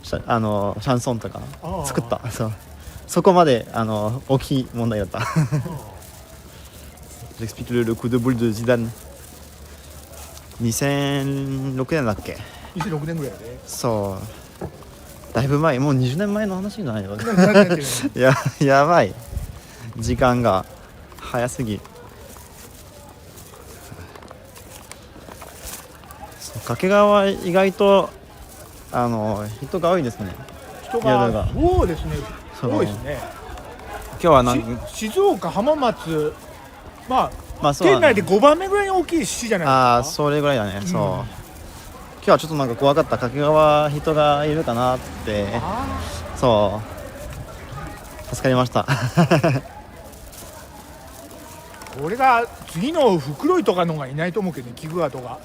シャンソンとか作った。そこまで大きい問題だった。J'explique le coup de boule de Zidane. 2006年だっけ。2006年ぐらいで。そう。だいぶ前、もう20年前の話じゃないの。やばい。時間が早すぎ。掛川は意外と人が多いですね。人がそうですね。多いですね。今日は静岡浜松、まあ県内で5番目ぐらいに大きい市じゃないですか。ああ、それぐらいだね。そう。今日はちょっとなんか怖かった。掛川人がいるかなって。そう助かりました。これが次の袋井とかのがいないと思うけどね。菊川とか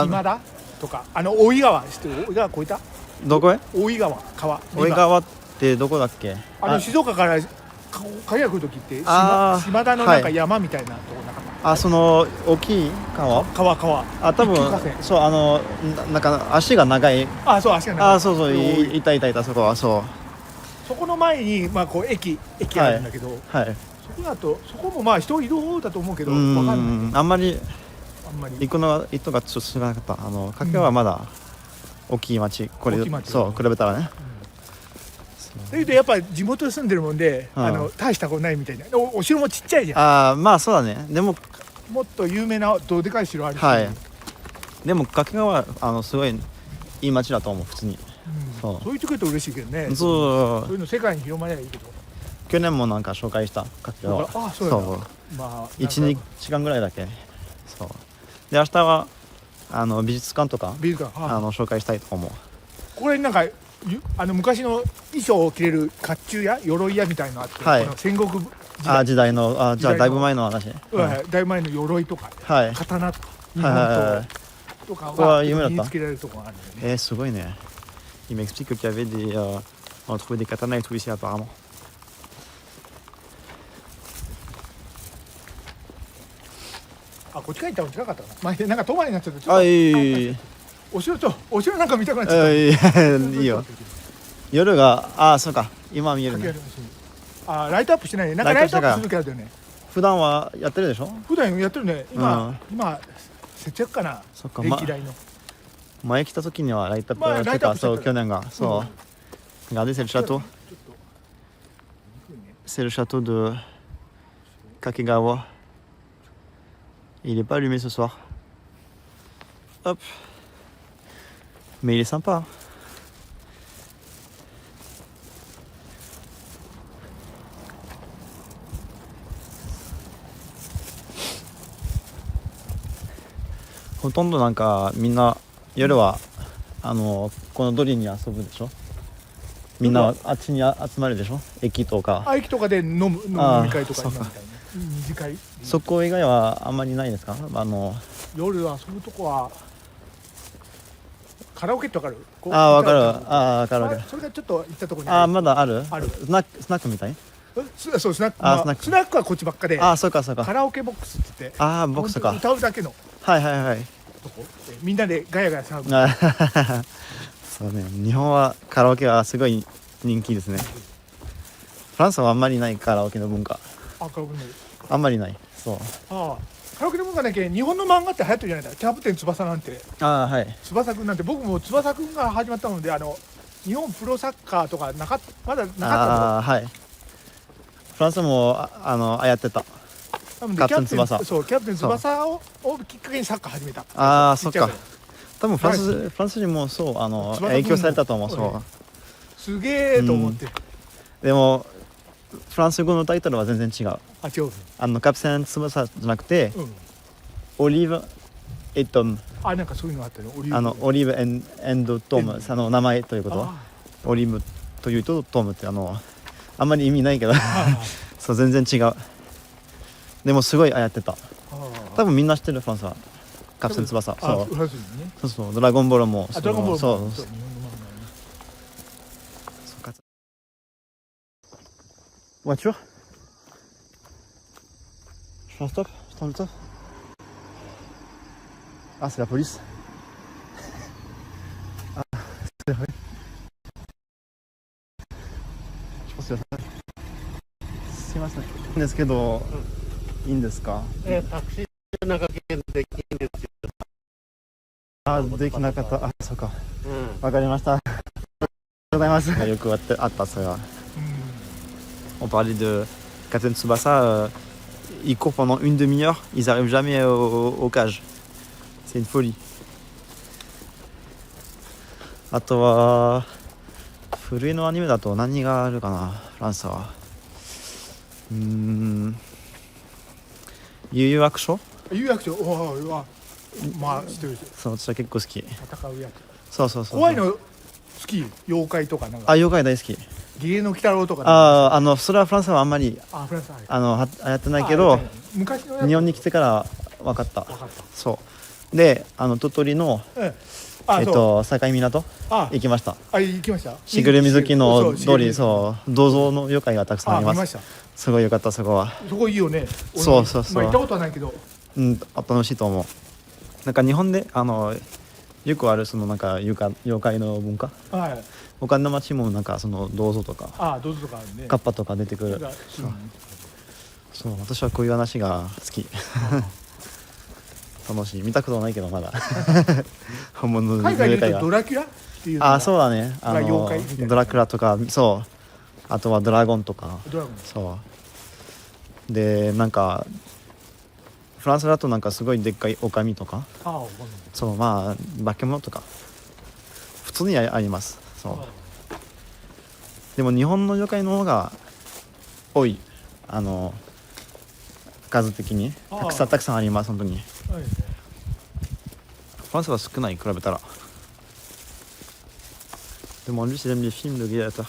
島田とか大井川知ってる？大井川越えた？どこへ？大井川川。大井川ってどこだっけ？静岡から鍵が来るときって島田のなんか山みたいなとこなかった？その大きい川？川。多分そうなんか足が長い。そう足が長い。そういたそこはそう。そこの前にこう駅あるんだけど。そこだとそこも人いる方だと思うけど分かんない。あんまり行くのがちょっと知らなかった。掛川はまだ大きい町、これそう比べたらね。だけどやっぱ地元に住んでるもんで大したことないみたいな。お城もちっちゃいじゃん。まあそうだね。でももっと有名などでかい城あるし。でも掛川はすごいいい町だと思う普通に。そう言ってくれると嬉しいけどね。そういうの世界に広まりゃいいけど。去年もなんか紹介した掛川。そう1、2時間ぐらいだけ。そうで明日は美術館とか紹介したいと思う。これなんか昔の衣装を着れる甲冑や鎧屋みたいなのあって、この戦国時代のじゃあだいぶ前の話。だいぶ前の鎧とか刀日本刀とかが身につけられるところがあるんだよね。すごいね。Il m'explique qu'il y avait on trouvait des katanas et tout ici apparemment. こっち帰ったら近かったな。前なんか遠回りになっちゃって。お城なんか見たくなっちゃった。いいよ。夜がそうか今見えるね。ライトアップしてないね。なんかライトアップする時あるよね。普段はやってるでしょ？普段やってるね。今節約かな。そっか。電気代の。前来た時にはライトアップしてた。そう去年がそう。Regardez c'est le château. C'est le château de Kakegawa. Il est pas allumé ce soir. Hop. Mais il est sympa. ほとんどなんかみんな夜はこのドリに遊ぶでしょ。みんなあっちに集まるでしょ。駅とか。駅とかで飲み会とか今みたいな二次会。そこ以外はあんまりないですか？夜遊ぶとこはカラオケってわかる？分かる。カラオケ。それがちょっと行ったところにまだある？ある。スナックみたい？そうスナック。スナックはこっちばっかで。そうか。カラオケボックスって言って。ボックスか。歌うだけの。はい。とこみんなでガヤガヤ騒ぐ。そうね。日本はカラオケはすごい人気ですね。フランスはあんまりないカラオケの文化。カラオケあんまりない。そう。カラオケの文化だけ日本の漫画って流行ってるじゃないですか。キャプテン翼なんて。翼くんなんて僕も翼くんが始まったので日本プロサッカーとかまだなかったの。フランスもやってた。キャプテン翼をきっかけにサッカー始めた。そっか。多分フランス人もそう影響されたと思う。そうすげえと思って。でもフランス語のタイトルは全然違う。違う。キャプテン翼じゃなくてオリーブエトム。なんかそういうのあったね。オリーブエンドトム名前ということはオリーブというとトムってあんまり意味ないけどそう全然違う。でもすごいやってた。多分みんな知ってる。フランスはキャプテン翼。そうドラゴンボールも。ドラゴンボールそう。Voiture? Je fais un stop? Je tente le stop? C'est la police. C'est vrai. とすいません。すいません。ですけど、いいんですか？タクシー中券できんですよ。あ、できなかった。あ、そうか。うん。わかりました。ありがとうございます。よくあったそれは。On parlait de Captain Tsubasa, ils courent pendant une demi-heure, ils arrivent jamais au cage. C'est une folie. あとは古いのアニメだと何があるかな、フランスは。悠々白書。有役所、まあ知ってる。そう、私は結構好き。戦うやつ。そうそうそう。怖いの好き。妖怪とかなんか。あ、妖怪大好き。ゲゲの鬼太郎とか。それはフランスはあんまりフランスやってないけど、昔のやつ。日本に来てから分かった。分かった。そうで、鳥取の境港行きました。行きました。しぐる水木の通り、そう銅像の妖怪がたくさんあります。見ました。すごい良かった。そこはそこいいよね。そうそうそう。まあ行ったことはないけど、楽しいと思う。なんか日本でよくあるそのなんか妖怪の文化、他の町もなんかその銅像とか銅像とかあるね。カッパとか出てくる。そう私はこういう話が好き。楽しい。見たことないけどまだ。本物の海外で妖怪が。言うとドラキュラっていうのが。そうだね。妖怪みたいな。ドラクラとか、そう。あとはドラゴンとか。ドラゴン。そうで、なんかフランスだとなんかすごいでっかい狼とか、そう、まあ化け物とか普通にあります。そうでも日本の妖怪の方が多い。数的にたくさんあります。本当にフランスは少ない、比べたら。でもlui j'aime les films de gladiateurs.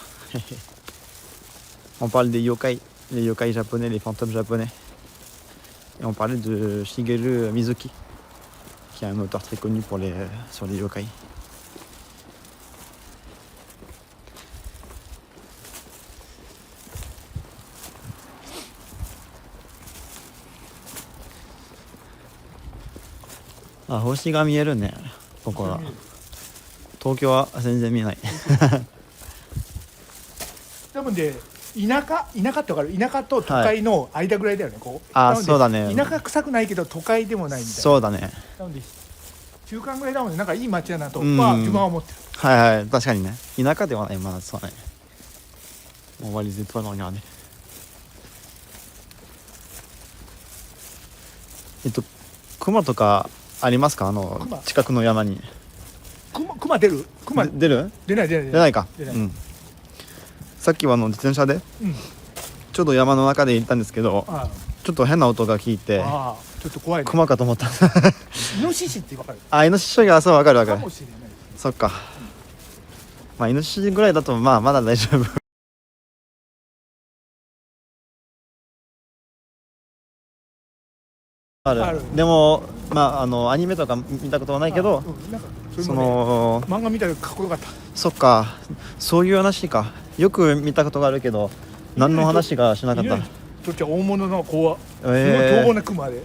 On parle des yokai, les yokai japonais, les fantômes japonais. Et on parlait de Shigeru Mizuki, qui est un auteur très connu sur les yokai. Ah, 星が見えるね、ここは。東京は全然見えない。多分で田舎ってわかる？田舎と都会の間ぐらいだよね。こう。そうだね。田舎臭くないけど都会でもないみたいな。そうだね。なので中間ぐらいだもんね。なんかいい街だなとは自分は思ってる。はいはい、確かにね。田舎ではない、まだそうだね。On voit les étoiles regarder. 熊とかありますか？近くの山に。熊出る？出る？出ないか。さっきは自転車で、ちょうど山の中で行ったんですけど、ちょっと変な音が聞いて、ちょっと怖いね。熊かと思った。イノシシってわかる？イノシシが、そうわかる。かもしれない。そっか。まあイノシシぐらいだとまだ大丈夫。でもアニメとか見たことはないけど、漫画見たらかっこよかった。そっか、そういう話か。よく見たことがあるけど何の話がしなかった。どっちは大物の子はすごい凶暴なクマで、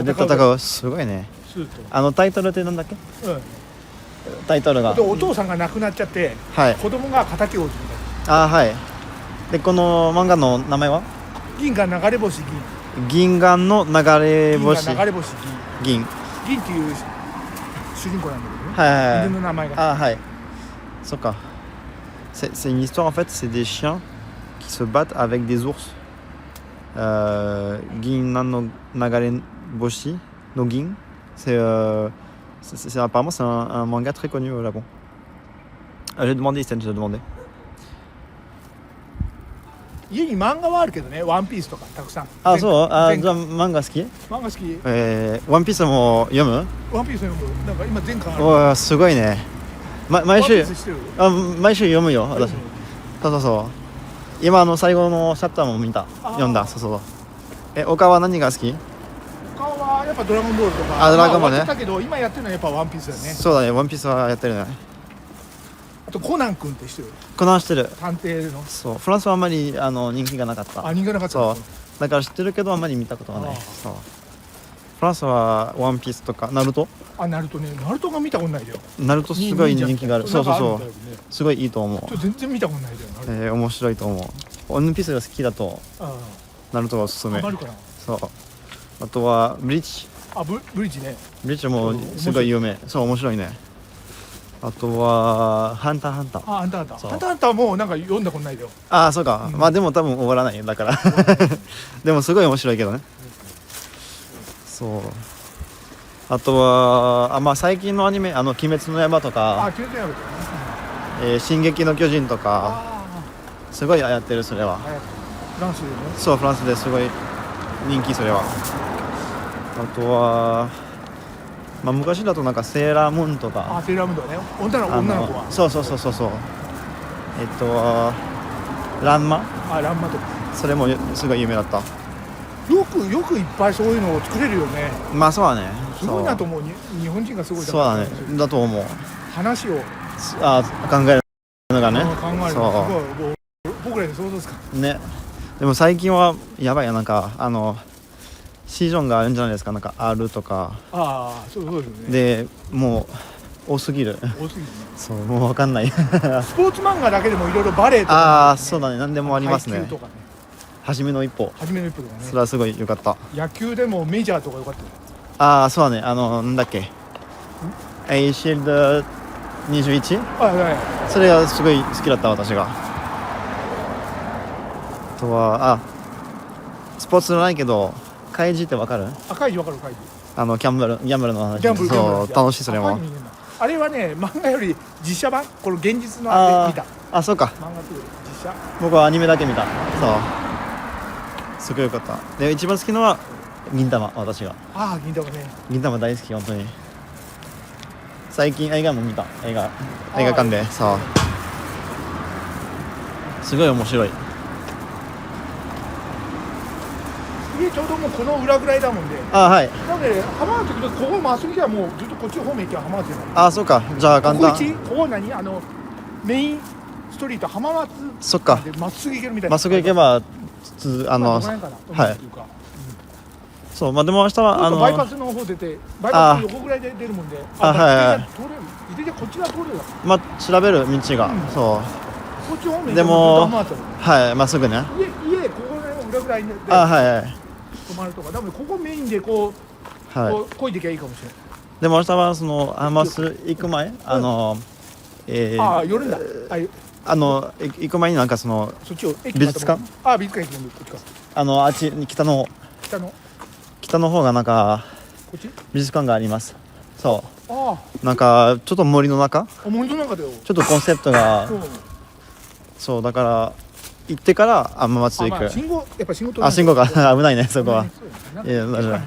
で戦う。すごいね。タイトルってなんだっけ？タイトルがお父さんが亡くなっちゃって、子供が敵を討つみたいな。でこの漫画の名前は銀河流れ星銀河の流れ星銀っていう主人公なんだけどね。犬の名前が。そっか。C'est une histoire en fait, c'est des chiens qui se battent avec des ours. Ginnan no Nagare Boshi no Gin. Apparemment c'est un manga très connu au Japon. J'ai demandé, j'ai demandé. 家に漫画はあるけどね、ワンピースとかたくさん。そう？じゃあ漫画好き？漫画好き。ワンピースも読む？ワンピース読む。なんか今全巻ある。すごいね。毎週読むよ、私。そう。今最後のチャプターも読んだ。他は何が好き？他はやっぱドラゴンボールとか。ドラゴンボールね。だけど今やってるのはやっぱワンピースだね。そうだね、ワンピースはやってるね。あとコナン君って知ってる？コナン知ってる。探偵の。そう、フランスはあんまり人気がなかった。人気がなかった。そう。だから知ってるけどあんまり見たことがない。そう。フランスはワンピースとかナルト？ナルトね。ナルトが見たことないだよ。ナルトすごい人気がある。そう。すごいいいと思う。全然見たことないだよ。面白いと思う。ワンピースが好きだとあナルトがおすすめ。ハマるかな。そうあとはブリッジブリッジね。ブリッジもすごい有名。そう面白いね。あとはハンターハンター。ハンターハンター。そうハンターハンターもなんか読んだことないよ。ああそうか、まあでも多分終わらないよだからでもすごい面白いけどね。そうあとはまあ最近のアニメ鬼滅の刃とか鬼滅の刃とかね。進撃の巨人とかすごいやってるそれは。フランスでね。そうフランスですごい人気それは。あとはまあ昔だとなんかセーラームーンとかセーラームーンとかね。女の子は。そうランマランマとか。それもすごい有名だった。よくいっぱいそういうのを作れるよね。まあそうだね。すごいなと思う。日本人がすごいそうだねだと思う。話を考えるのがね。考えるのすごいもう僕らに想像ですかね。でも最近はやばいよなんかシーズンがあるんじゃないですか。なんか R とかそうですよね。でもう多すぎる。多すぎるね。そうもう分かんないスポーツ漫画だけでもいろいろバレエとかそうだね何でもありますね。配球とかね。初めの一歩とかね。それはすごい良かった。野球でもメジャーとか良かったよ。そうだねなんだっけA シールド 21? それがすごい好きだった私が。あとはスポーツじゃないけどカイジってわかる？カイジわかる。カイジギャンブルの話。そう楽しいそれも。あれはね漫画より実写版この現実のあれ見た。そうか。漫画という実写。僕はアニメだけ見た。そうすごい良かった。で一番好きのは銀玉私が。銀玉ね。銀玉大好き本当に。最近映画も見た。映画館でそうすごい面白い。ちょうどもうこの裏ぐらいだもんで。はい。なので浜松ここまっすぐじゃもうずっとこっち方面行けば浜松じゃない。そうかじゃあ簡単。ここ何メインストリート浜松。そっか。まっすぐ行けるみたいな。まっすぐ行けばはい。そうまあでも明日はバイパスの方出てバイパスの横ぐらいで出るもんで。はいでこっちが通れるわ。まあ調べる道がそう。こっち方面でもはいまっすぐね。家ここの裏ぐらいで。泊まるとか。多分ここメインでこうこいできゃいいかもしれない。でも明日はその浜松行く前夜だ。行く前になんかその美術館美術館行くこっちか。あっち北の方がなんか美術館があります。そうなんかちょっと森の中ちょっとコンセプトがそうだから行ってから浜松行く。信号が危ないねそこは。いや大丈夫。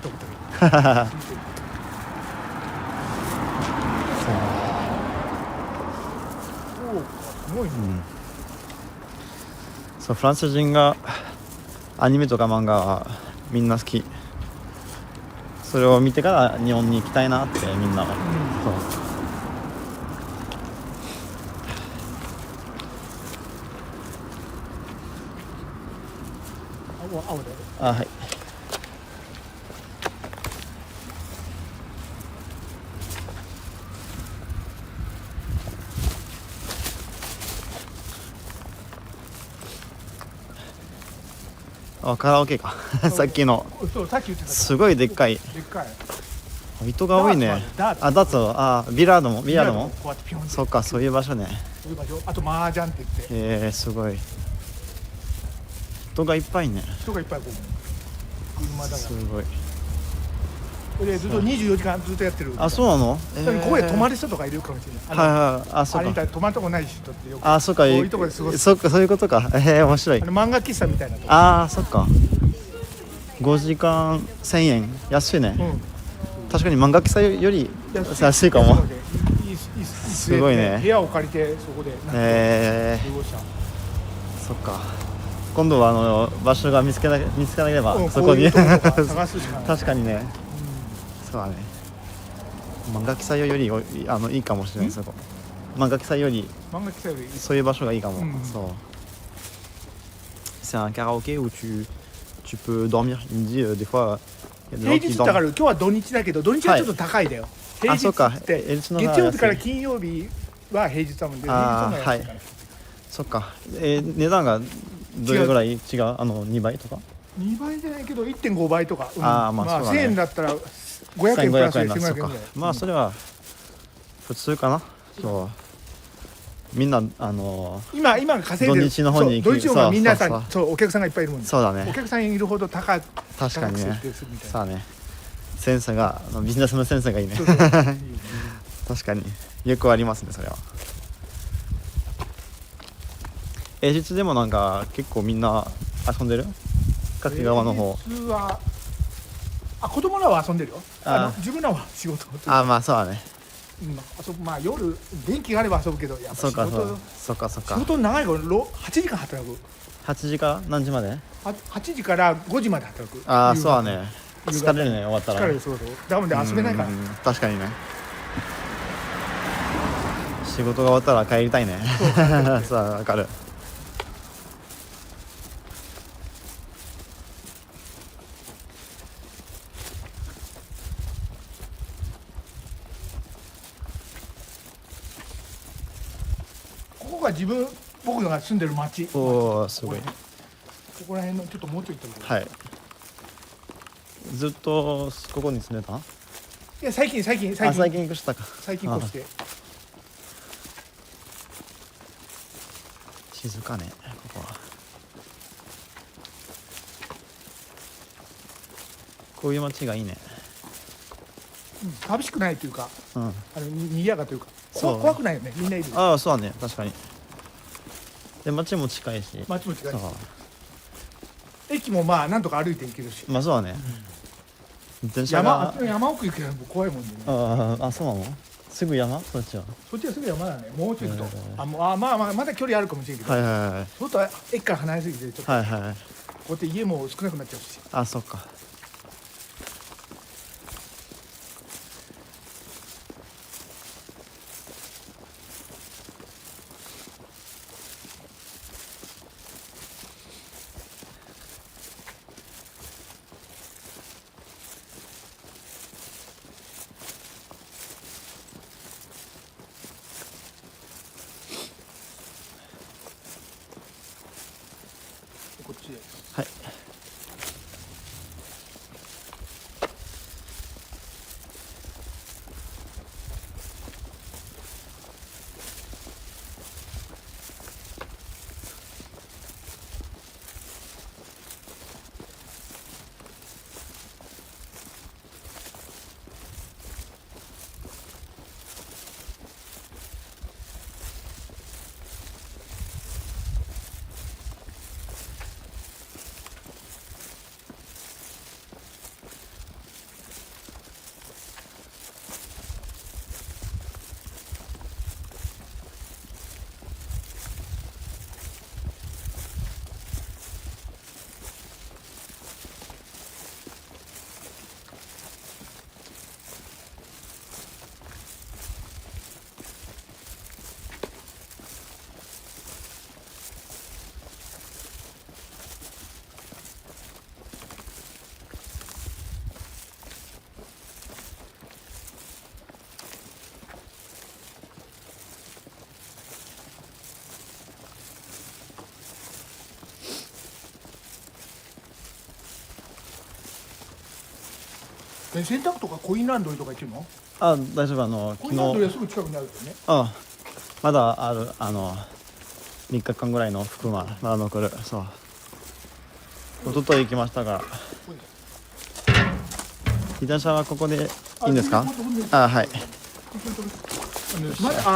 そうフランス人がアニメとか漫画みんな好き。それを見てから日本に行きたいなってみんなは。はい。カラオケかさっきのすごいでっかい人が多いね。ダーツビラードもそっかそういう場所ね。あと麻雀って言ってすごい人がいっぱいね。車だからすごい。でずっと24時間ずっとやってる。そうなの？ここへ泊まる人とかいるかもしれない。そうか。泊まるとこない人ってよく。そうか。そういうとこで過ごす。そっかそういうことか。面白い。漫画喫茶みたいなとこ。そっか。5時間1000円安いね。確かに漫画喫茶より安いかも。すごいね。部屋を借りてそこでそっか。今度は場所が見つけなければそこに確かにね。そうだね。漫画喫茶よりいいかもしれない。そこ漫画喫茶よりそういう場所がいいかも。そう。C'est un karaoké où tu peux dormir. Il me dit des fois 平日だから今日は土日だけど土日はちょっと高いだよ。平日って月曜日から金曜日は平日だもんで平日の方が安いから。そっか。値段がどれぐらい違う2倍とか2倍じゃないけど 1.5 倍とか、あーまあそうだね1000円だったら500円プラスで1500円1500円そっかぐらい。まあそれは普通かなそうみんな今稼いでる土日の方に行くそう土日の方が皆さんそうそうお客さんがいっぱいいるもんね。おそうだね客さんいるほど高く確かにね設定するみたいな。さあねセンスがビジネスのセンスがいいねそうそう確かによくありますねそれは平日でもなんか結構みんな遊んでる柿川の方平日は子供らは遊んでるよ。自分らは仕事。まあそうだね遊ぶ夜電気があれば遊ぶけどやっぱそうか仕事そうか仕事長いから8時間働く。 8時から何時まで8時から5時まで働く。そうだね夕方疲れるね終わったら疲れるそうそう。だから遊べないから。確かにね仕事が終わったら帰りたいねさあわかるここが僕が住んでる町。おおすごいここら辺のちょっともうちょい行ったところ。はいずっとここに住んでたいや最近最近越したか最近越して静かねここはこういう街がいいね寂しくないというかうんにぎやかというかそう怖くないよねみんないる。そうだね確かにで街も近いし街も近いしそう駅もなんとか歩いて行けるし。まあそうだね電車が山奥行くのも怖いもんね。そうなのすぐ山そっちはそっちはすぐ山だね。もうちょっとうんまだ距離あるかもしれんけどはいはいはいちょっと駅から離れすぎてちょっとはいはいこうやって家も少なくなっちゃうし。そっかこっちではい洗濯とかコインランドリーとか行ってるの？大丈夫コインランドリーはすぐ近くにあるよね。まだある3日間ぐらいの服はまだ残るそう一昨日行きましたが自転車はここでいいんですかはい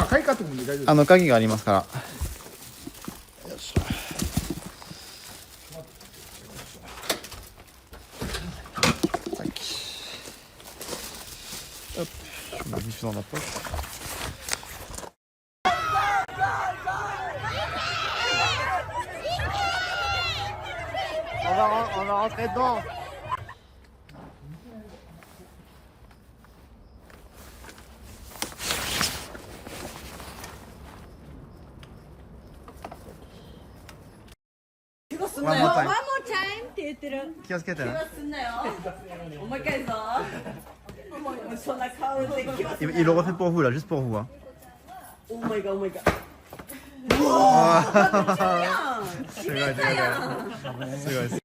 買い買ってもいい大丈夫。鍵がありますからよいしょJe suis dans la poche. On va rentrer dedans. One more time. って言ってる。気をつけてね。すんなよ。もう一回ぞ。もうそんな顔で気はすんな Il le refait pour vous là, juste pour vous. Hein. Oh my god, oh my god. 幸すごいすごいすごいすごいです。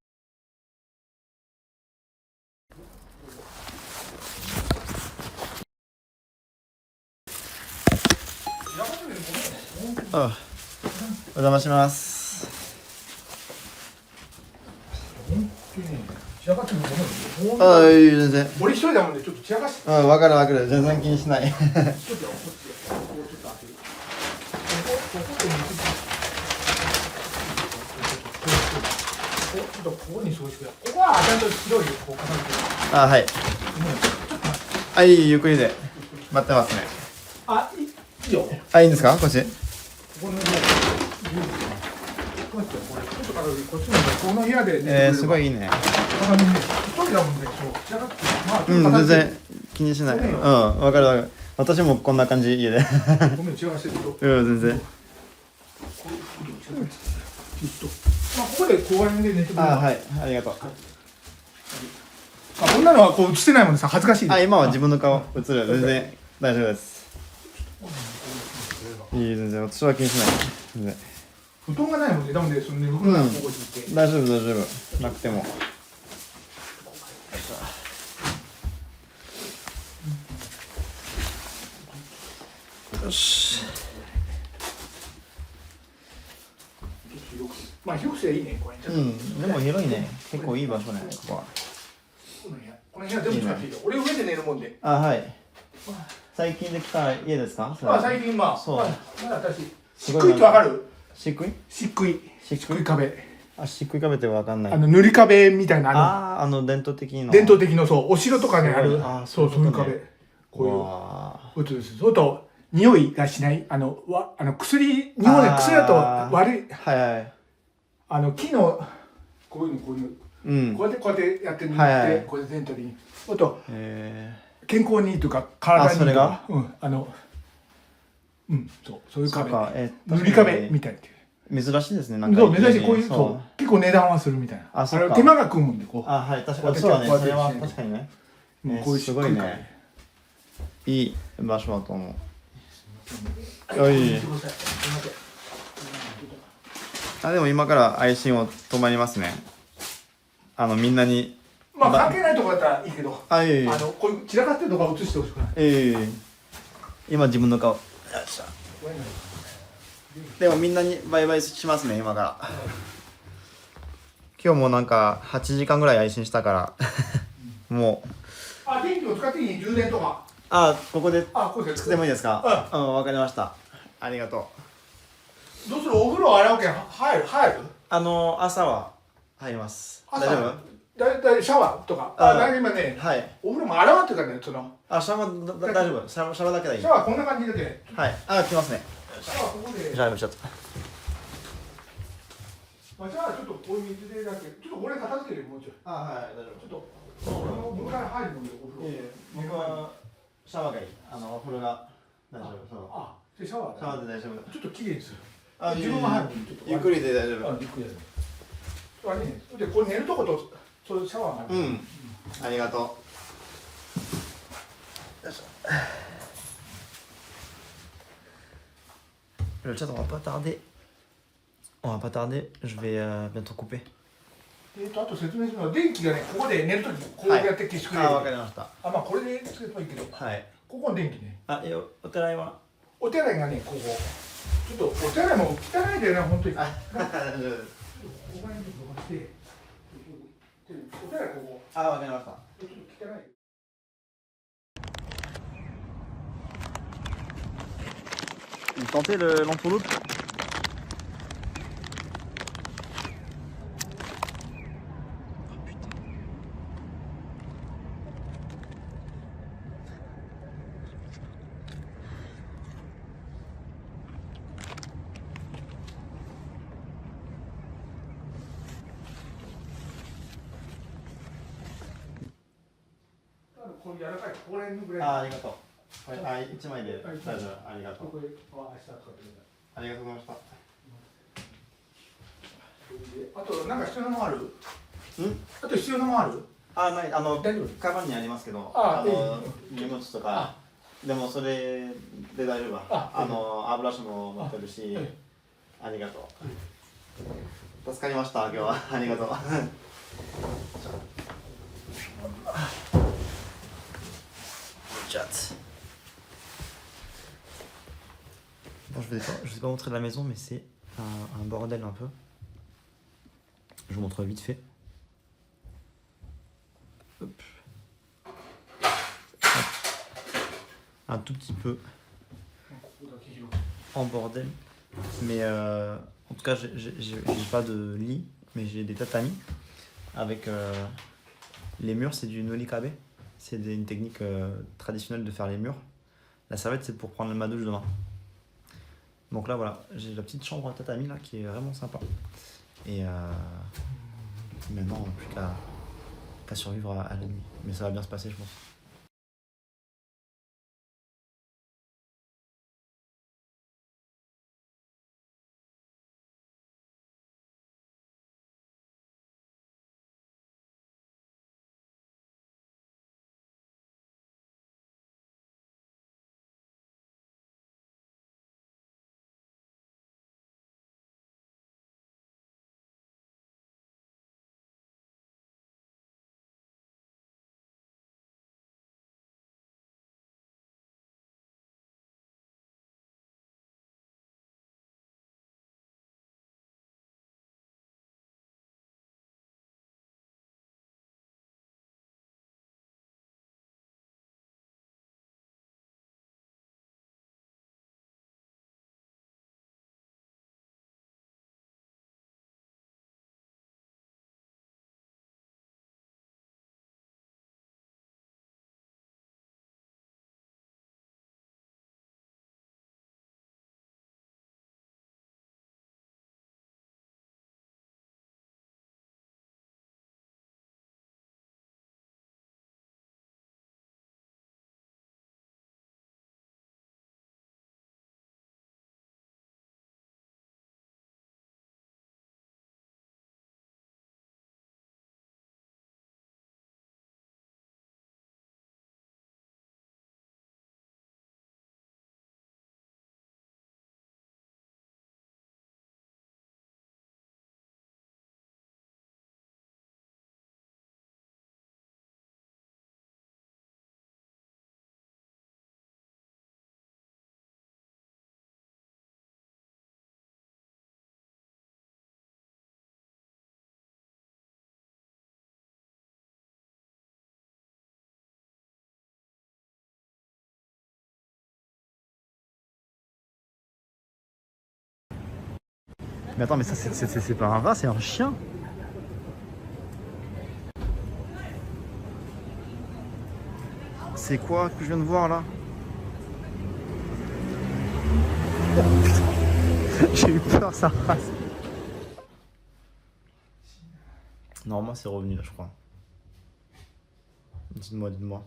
あ、お邪魔します。散らかってるのごめん。ああ、いい全然。俺一人だもんでちょっと散らかして。うん、わかるわかる、全然気にしない。ちょっとよ、こっちで。ここちょっと開ける。ここにそうして。ここはちゃんと白いこう重ねてる。あ、はい。はい、ゆっくりで待ってますね。あ、いいよ。あ、いいんですか、こっち。ここのこっちこれちょっとこっちのこの部屋で。すごいいいね。一人だもんね。そう。うん、全然気にしない。うん、わかるわかる。私もこんな感じ、家で。ごめん、違わせてるよ。うん、全然。まあ、ここで公園で寝てくれる。あ、はい、ありがとう。あ、こんなのはこう映してないもんでさ、恥ずかしい。あ、今は自分の顔映る、全然大丈夫です。いい、全然、私は気にしない。全然。布団がないもんね、だもんね、その寝袋がここにいて。大丈夫、大丈夫。なくても。よし。まあ、広くていいね、これ。うん、でも広いね。結構いい場所ね、ここは。この部屋全部使っていいよ。俺上で寝るもんで。あ、はい。最近できた家ですか？まあ、最近まあ、そう。まだ私、漆喰ってわかる？漆喰？漆喰。漆喰壁。あ、漆喰壁ってわかんない。塗り壁みたいな。伝統的の。伝統的の、そう、お城とかにある。そう、そういう壁。こういう。そうすると、匂いがしない。薬、日本で薬だと悪い。はいはい。木の、こういうの、こういう。うん、こうやってやって塗って、これ全体的に。あと、健康にというか、体に。それが？そういう壁。塗り壁みたいな。珍しいですね、なんか。そう、珍しい、こういう、そう、結構値段はするみたいな。あ、そうか。手間が食うもんで、こう。はい、確かに。そうだね、それは確かにね。こういうすごいね。いい場所だと思う。よい。でも今から配信を止まりますね。みんなに。まあ関係ないとこだったらいいけど、こういう散らかってるとこ映してほしくない。今自分の顔。でもみんなにバイバイしますね、今から。今日もなんか8時間ぐらい配信したから、もう。電気を使っていい？充電とか。ここで作ってもいいですか？わかりました。ありがとう。どうする？お風呂洗うけん入る？朝は入ります。大丈夫？だいシャワーとか。今ね、お風呂も洗わんっていうかね、シャワー大丈夫？シャワーだけでいい？シャワーこんな感じだけ。はい。来ますね。シャワーここで。じゃあちょっと。シャワーちょっとこういう水でだけ。ちょっと俺片付けるよ、もうちょい。はい、大丈夫。ちょっと僕から入るもんで、お風呂。僕はシャワーがいい。お風呂が大丈夫。シャワーで大丈夫。ちょっときれいにする。自分も入る。ゆっくりで大丈夫。ゆっくりやる。で、これ寝るとことそういうシャワーがある。ありがとう。Le chat, on va pas tarder, je vais bientôt couper. あと説明するのは電気がね、ここで寝るときこうやって消してくれる。わかりました。まあこれでつければいいけど。はい。ここの電気ね。お手洗いは？お手洗いがね、ここ。ちょっとお手洗いも汚いでね、本当に。大丈夫です。お手洗いここ。わかりました。ちょっと汚い。Vous sentez l'entourloupe? Ah, ありがとう。1枚で大丈夫。ありがとう。ありがとうございました。あとなんか必要なもある？あと必要なもある？ない。カバンにありますけど、荷物とか。でもそれで大丈夫。歯ブラシも持ってるし、ありがとう。助かりました今日はありがとうchat. Bon, je vais pas montrer la maison, mais c'est un bordel un peu. Je vous montre vite fait. Hop. Un tout petit peu en bordel. Mais en tout cas, j'ai pas de lit, mais j'ai des tatamis. Avec les murs, c'est du nolikabe. C'est une technique traditionnelle de faire les murs. La serviette, c'est pour prendre ma douche demain. Donc là, voilà, j'ai la petite chambre à tatami là qui est vraiment sympa. Et maintenant, plus qu'à survivre à la nuit. Mais ça va bien se passer, je pense. Mais attends, mais ça c'est pas un rat, c'est un chien. C'est quoi que je viens de voir là? Oh putain, j'ai eu peur, ça rase. Normalement c'est revenu là, je crois. Dites-moi.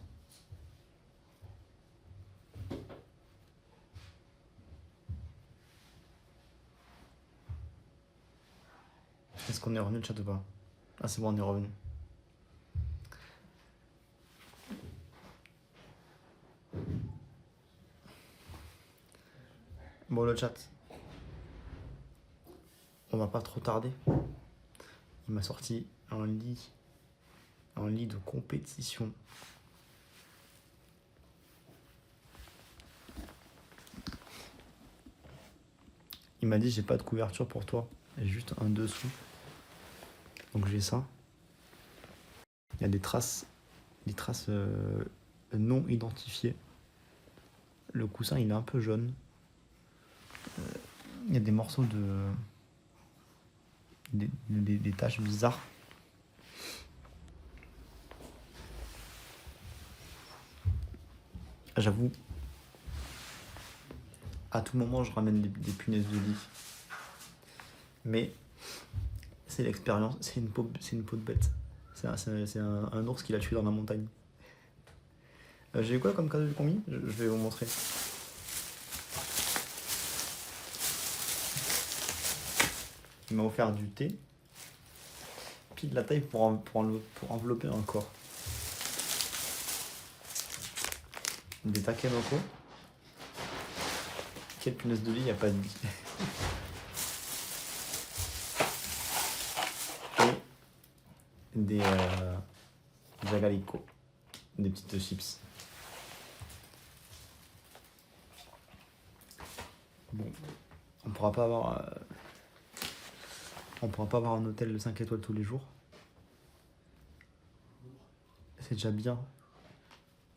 Est-ce qu'on est revenu le chat ou pas? Ah c'est bon, on est revenu. Bon le chat, on va pas trop tarder. Il m'a sorti un lit de compétition. Il m'a dit j'ai pas de couverture pour toi, j'ai juste un dessous. Donc j'ai ça. Il y a des traces non identifiées. Le coussin il est un peu jaune. Il y a des morceaux des taches bizarres. J'avoue, à tout moment je ramène des punaises de lit. Mais c'est l'expérience, c'est une peau de bête. C'est un ours qui l'a tué dans la montagne. J'ai eu quoi comme cadeau du commis? Je vais vous montrer. Il m'a offert du thé, puis de la taille pour envelopper un corps. Des takenoko. Quelle punaise de lit, il n'y a pas de lit. des Jagalico, des petites chips. Bon, on pourra pas avoir un hôtel de 5 étoiles tous les jours. C'est déjà bien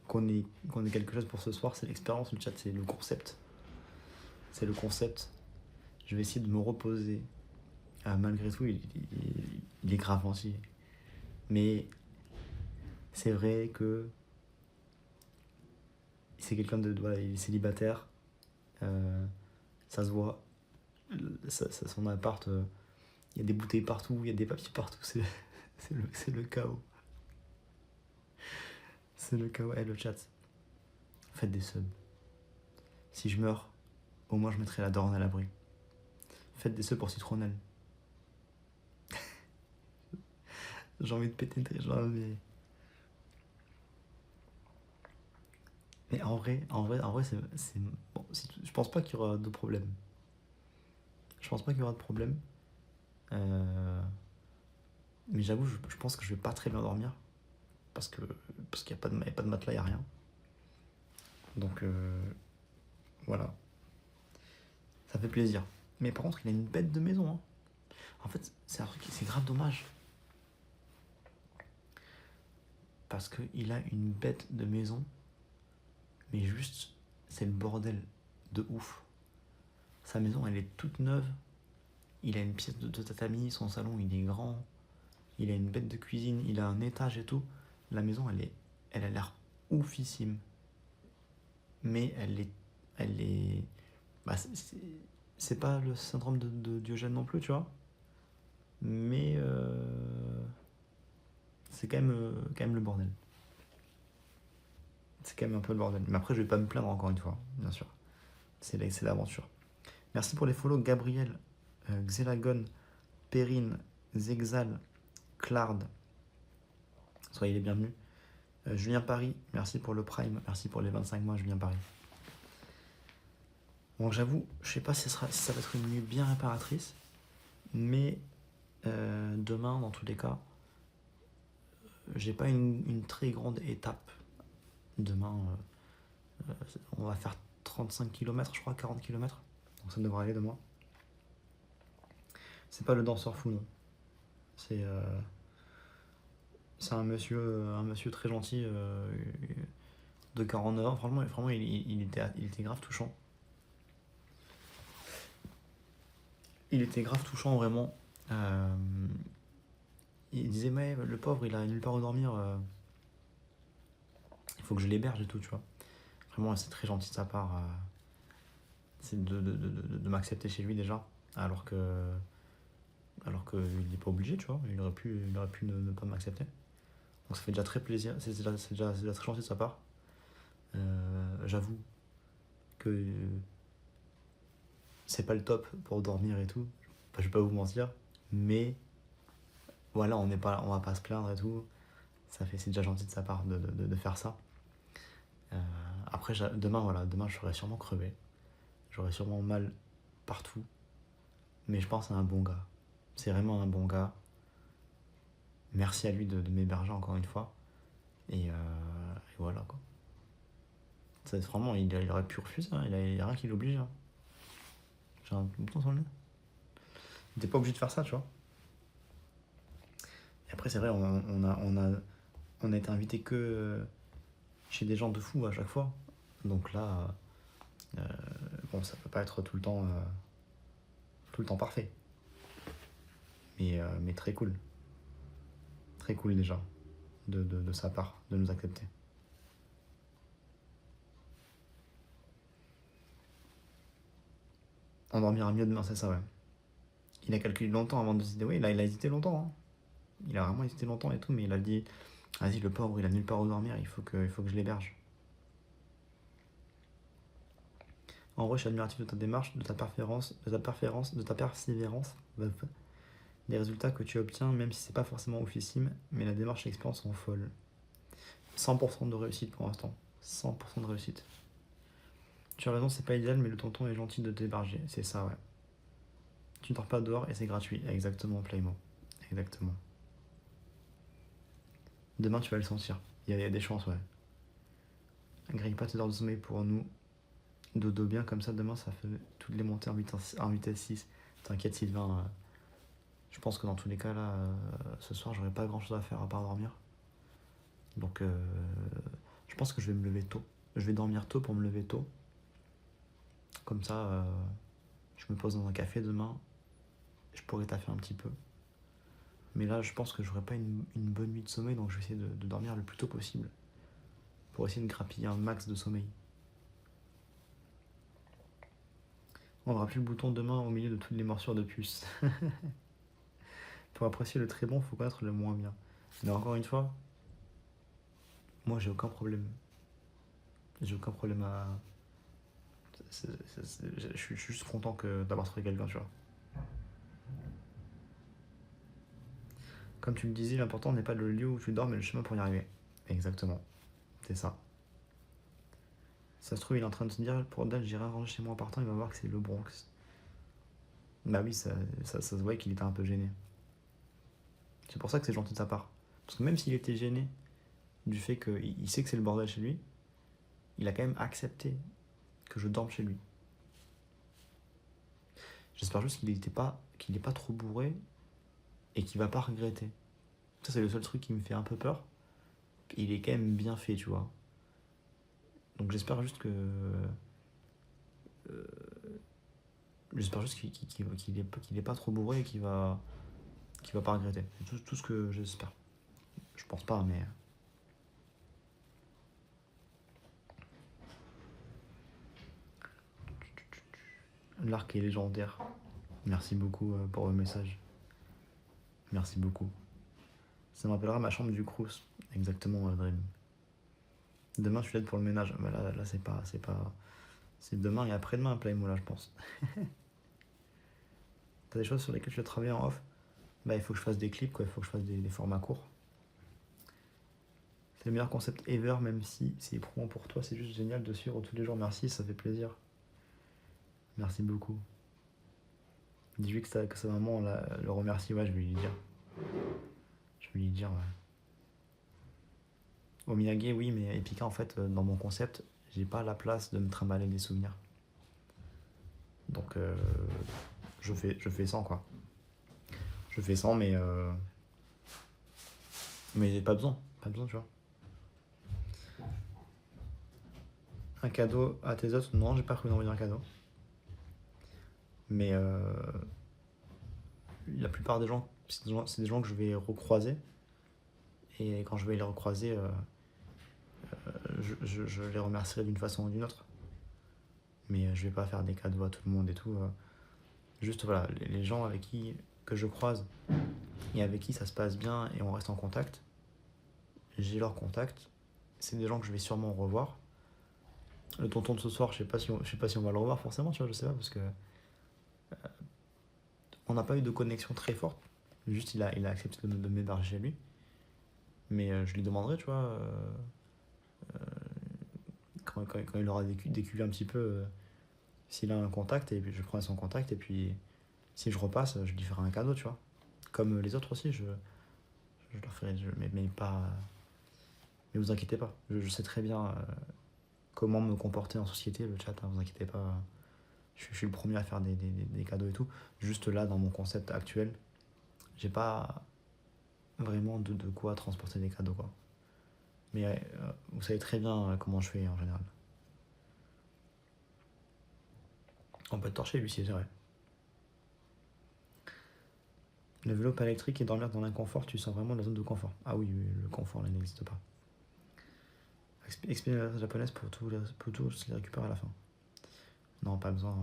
qu'on ait quelque chose pour ce soir, c'est l'expérience, le chat, c'est le concept. C'est le concept. Je vais essayer de me reposer. Malgré tout, il est grave entier. Mais c'est vrai que c'est quelqu'un de... Voilà, il est célibataire. Ça se voit. Son appart, il y a des bouteilles partout, il y a des papiers partout. C'est le chaos. C'est le chaos. Le chat. Faites des subs. Si je meurs, au moins je mettrai la Dorne à l'abri. Faites des subs pour Citronelle. J'ai envie de péter des gens, mais en vrai, c'est bon, je pense pas qu'il y aura de problème. Je pense pas qu'il y aura de problème. Mais j'avoue, je pense que je vais pas très bien dormir. Parce qu'il n'y a pas de matelas, il n'y a rien. Donc, voilà. Ça fait plaisir. Mais par contre, il a une bête de maison. Hein. En fait, c'est un truc, c'est grave dommage. Parce qu'il a une bête de maison. Mais juste, c'est le bordel de ouf. Sa maison, elle est toute neuve. Il a une pièce de tatami, son salon, il est grand. Il a une bête de cuisine, il a un étage et tout. La maison, elle a l'air oufissime. Mais elle est... Bah, c'est pas le syndrome de Diogène non plus, tu vois. Mais c'est quand même le bordel. C'est quand même un peu le bordel. Mais après, je vais pas me plaindre encore une fois, bien sûr. C'est l'aventure. Merci pour les follow, Gabriel, Xelagon, Perrine, Zexal, Claude. Soyez les bienvenus. Julien Paris, merci pour le Prime. Merci pour les 25 mois, Julien Paris. Bon, j'avoue, je sais pas si ça va être une nuit bien réparatrice. Mais demain, dans tous les cas, j'ai pas une très grande étape. Demain, on va faire 35 km, je crois, 40 km. Donc ça devrait aller demain. C'est pas le danseur fou, non. C'est un monsieur très gentil de 49 ans. Franchement il était grave touchant. Il était grave touchant, vraiment. Il disait, mais le pauvre, il a nulle part où dormir. Il faut que je l'héberge et tout, tu vois. Vraiment, c'est très gentil de sa part. C'est de m'accepter chez lui déjà. Alors qu'il n'est pas obligé, tu vois. Il aurait pu ne pas m'accepter. Donc ça fait déjà très plaisir. C'est déjà très gentil de sa part. J'avoue que c'est pas le top pour dormir et tout. Enfin, je vais pas vous mentir. Mais voilà, on va pas se plaindre et tout. C'est déjà gentil de sa part de faire ça. Après, demain, je serai sûrement crevé. J'aurai sûrement mal partout. Mais je pense à un bon gars. C'est vraiment un bon gars. Merci à lui de m'héberger encore une fois. Et voilà, quoi. Vraiment, il aurait pu refuser. Hein. Il y a rien qui l'oblige. Hein. J'ai un bouton sur le nez. Il n'était pas obligé de faire ça, tu vois. Et après, c'est vrai, on a été invité que chez des gens de fous à chaque fois. Donc là, bon, ça peut pas être tout le temps parfait. Mais très cool. Très cool déjà, de sa part, de nous accepter. On dormira mieux demain, c'est ça, ouais. Il a calculé longtemps avant de décider. Oui, là, il a hésité longtemps. Hein. Il a vraiment hésité longtemps et tout, mais il a dit, vas-y, le pauvre, il a nulle part où dormir, il faut que je l'héberge. En vrai, je suis admiratif de ta démarche, de ta persévérance, des résultats que tu obtiens, même si c'est pas forcément oufissime, mais la démarche et l'expérience sont folles. 100% de réussite pour l'instant. 100% de réussite. Tu as raison, c'est pas idéal, mais le tonton est gentil de t'héberger. C'est ça, ouais. Tu ne dors pas dehors et c'est gratuit. Exactement, Playmo. Exactement. Demain, tu vas le sentir. Il y a des chances, ouais. Grille pas tes heures de sommeil pour nous. Dodo bien comme ça, demain, ça fait toutes les montées en vitesse 6. T'inquiète, Sylvain. Je pense que dans tous les cas, là, ce soir, j'aurai pas grand chose à faire à part dormir. Donc, je pense que je vais me lever tôt. Je vais dormir tôt pour me lever tôt. Comme ça, je me pose dans un café demain. Je pourrais taffer un petit peu. Mais là, je pense que j'aurai pas une bonne nuit de sommeil, donc je vais essayer de dormir le plus tôt possible. Pour essayer de grappiller un max de sommeil. On aura plus le bouton demain au milieu de toutes les morsures de puce. Pour apprécier le très bon, faut connaître le moins bien. Mais encore une fois, moi j'ai aucun problème. J'ai aucun problème à. Je suis juste content d'avoir trouvé quelqu'un, tu vois. Comme tu le disais, l'important n'est pas le lieu où tu dors, mais le chemin pour y arriver. Exactement. C'est ça. Ça se trouve, il est en train de se dire, pour Dal, j'irai ranger chez moi en partant, il va voir que c'est le Bronx. Bah oui, ça se voit qu'il était un peu gêné. C'est pour ça que c'est gentil de sa part. Parce que même s'il était gêné du fait qu'il sait que c'est le bordel chez lui, il a quand même accepté que je dorme chez lui. J'espère juste qu'il n'est pas trop bourré et qu'il va pas regretter. Ça, c'est le seul truc qui me fait un peu peur. Il est quand même bien fait, tu vois. Donc j'espère juste que... j'espère juste qu'il est pas trop bourré et qu'il va pas regretter. C'est tout ce que j'espère. Je pense pas, mais... L'arc est légendaire. Merci beaucoup pour vos messages. Merci beaucoup. Ça me rappellera ma chambre du Crous. Exactement, Dream. Demain, tu l'aides pour le ménage. Mais là c'est pas... C'est demain et après-demain, Playmo, là, je pense. T'as des choses sur lesquelles tu vas travailler en off? Bah, il faut que je fasse des clips, quoi. Il faut que je fasse des formats courts. C'est le meilleur concept ever, même si c'est éprouvant pour toi. C'est juste génial de suivre tous les jours. Merci, ça fait plaisir. Merci beaucoup. Dis-lui que sa maman le remercie. Ouais, je vais lui dire. Je vais lui dire, ouais. Au Miyagi, oui, mais Epica, en fait, dans mon concept, j'ai pas la place de me trimballer des souvenirs. Donc, je fais sans, quoi. Je fais sans, mais j'ai pas besoin. Pas besoin, tu vois. Un cadeau à tes autres? Non, j'ai pas prévu d'envoyer un cadeau. Mais la plupart des gens, c'est des gens que je vais recroiser. Et quand je vais les recroiser, je les remercierai d'une façon ou d'une autre. Mais je vais pas faire des cadeaux à tout le monde et tout. Juste voilà, les gens avec qui que je croise et avec qui ça se passe bien et on reste en contact, j'ai leur contact. C'est des gens que je vais sûrement revoir. Le tonton de ce soir, je sais pas si on va le revoir forcément, tu vois, je sais pas, parce que on n'a pas eu de connexion très forte. Juste, il a accepté de m'héberger chez lui. Mais je lui demanderai, tu vois, quand il aura déculé un petit peu, s'il a un contact, et puis je prendrai son contact, et puis si je repasse, je lui ferai un cadeau, tu vois. Comme les autres aussi, je leur ferai, mais pas... Mais vous inquiétez pas, je sais très bien comment me comporter en société, le chat, hein, vous inquiétez pas. Je suis le premier à faire des cadeaux et tout. Juste là, dans mon concept actuel, j'ai pas vraiment de quoi transporter des cadeaux, quoi. Mais vous savez très bien comment je fais en général. On peut te torcher, lui, c'est vrai. Le vélo pas électrique et dormir dans l'inconfort, tu sens vraiment la zone de confort. Ah oui, le confort là n'existe pas. Expliquer la japonaise pour tout se les récupérer à la fin. Non, pas besoin.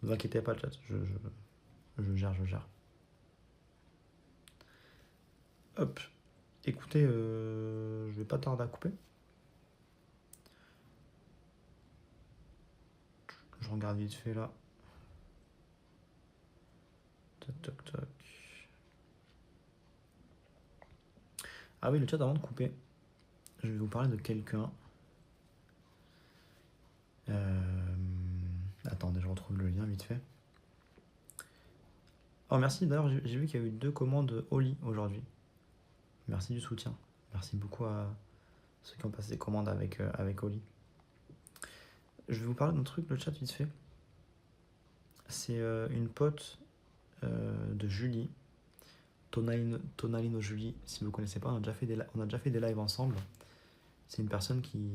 Ne vous inquiétez pas, le chat, je gère. Hop. Écoutez, je vais pas tarder à couper. Je regarde vite fait là. Toc. Ah oui, le chat, avant de couper, je vais vous parler de quelqu'un. Attendez, je retrouve le lien vite fait. Oh merci, d'ailleurs j'ai vu qu'il y a eu 2 commandes Oli aujourd'hui. Merci du soutien. Merci beaucoup à ceux qui ont passé des commandes avec Oli. Je vais vous parler d'un truc, le chat vite fait. C'est une pote de Julie, Tonalino Julie, si vous ne connaissez pas, on a déjà fait des lives ensemble. C'est une personne qui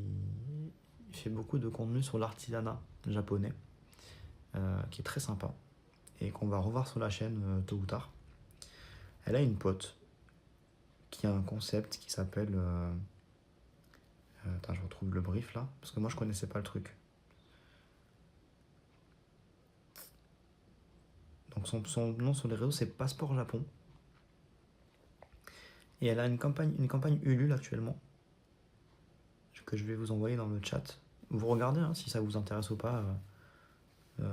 fait beaucoup de contenu sur l'artisanat japonais, qui est très sympa, et qu'on va revoir sur la chaîne tôt ou tard. Elle a une pote qui a un concept qui s'appelle... attends, je retrouve le brief là, parce que moi je connaissais pas le truc. Donc son nom sur les réseaux c'est Passeport Japon. Et elle a une campagne Ulule actuellement, que je vais vous envoyer dans le chat. Vous regardez hein, si ça vous intéresse ou pas. Vous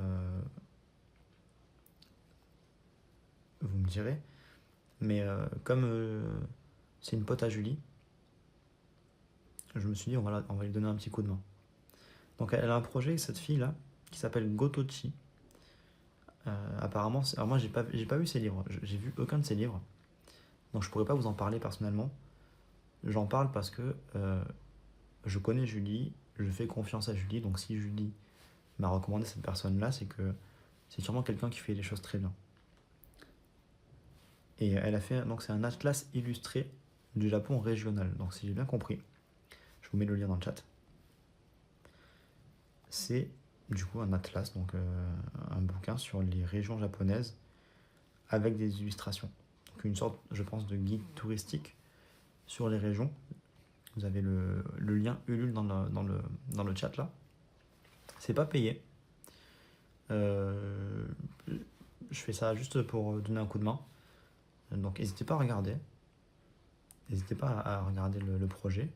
me direz. Mais comme c'est une pote à Julie, je me suis dit on va lui donner un petit coup de main. Donc elle a un projet, cette fille là, qui s'appelle Gotochi. Apparemment, alors moi j'ai pas vu ses livres, j'ai vu aucun de ses livres. Donc je pourrais pas vous en parler personnellement. J'en parle parce que je connais Julie, je fais confiance à Julie, donc si Julie m'a recommandé cette personne-là, c'est que c'est sûrement quelqu'un qui fait les choses très bien. Et elle a fait, donc c'est un atlas illustré du Japon régional. Donc si j'ai bien compris, je vous mets le lien dans le chat. C'est du coup un atlas, donc un bouquin sur les régions japonaises avec des illustrations. Donc une sorte, je pense, de guide touristique sur les régions. Vous avez le lien Ulule dans le chat là. C'est pas payé. Je fais ça juste pour donner un coup de main. Donc n'hésitez pas à regarder. N'hésitez pas à regarder le projet.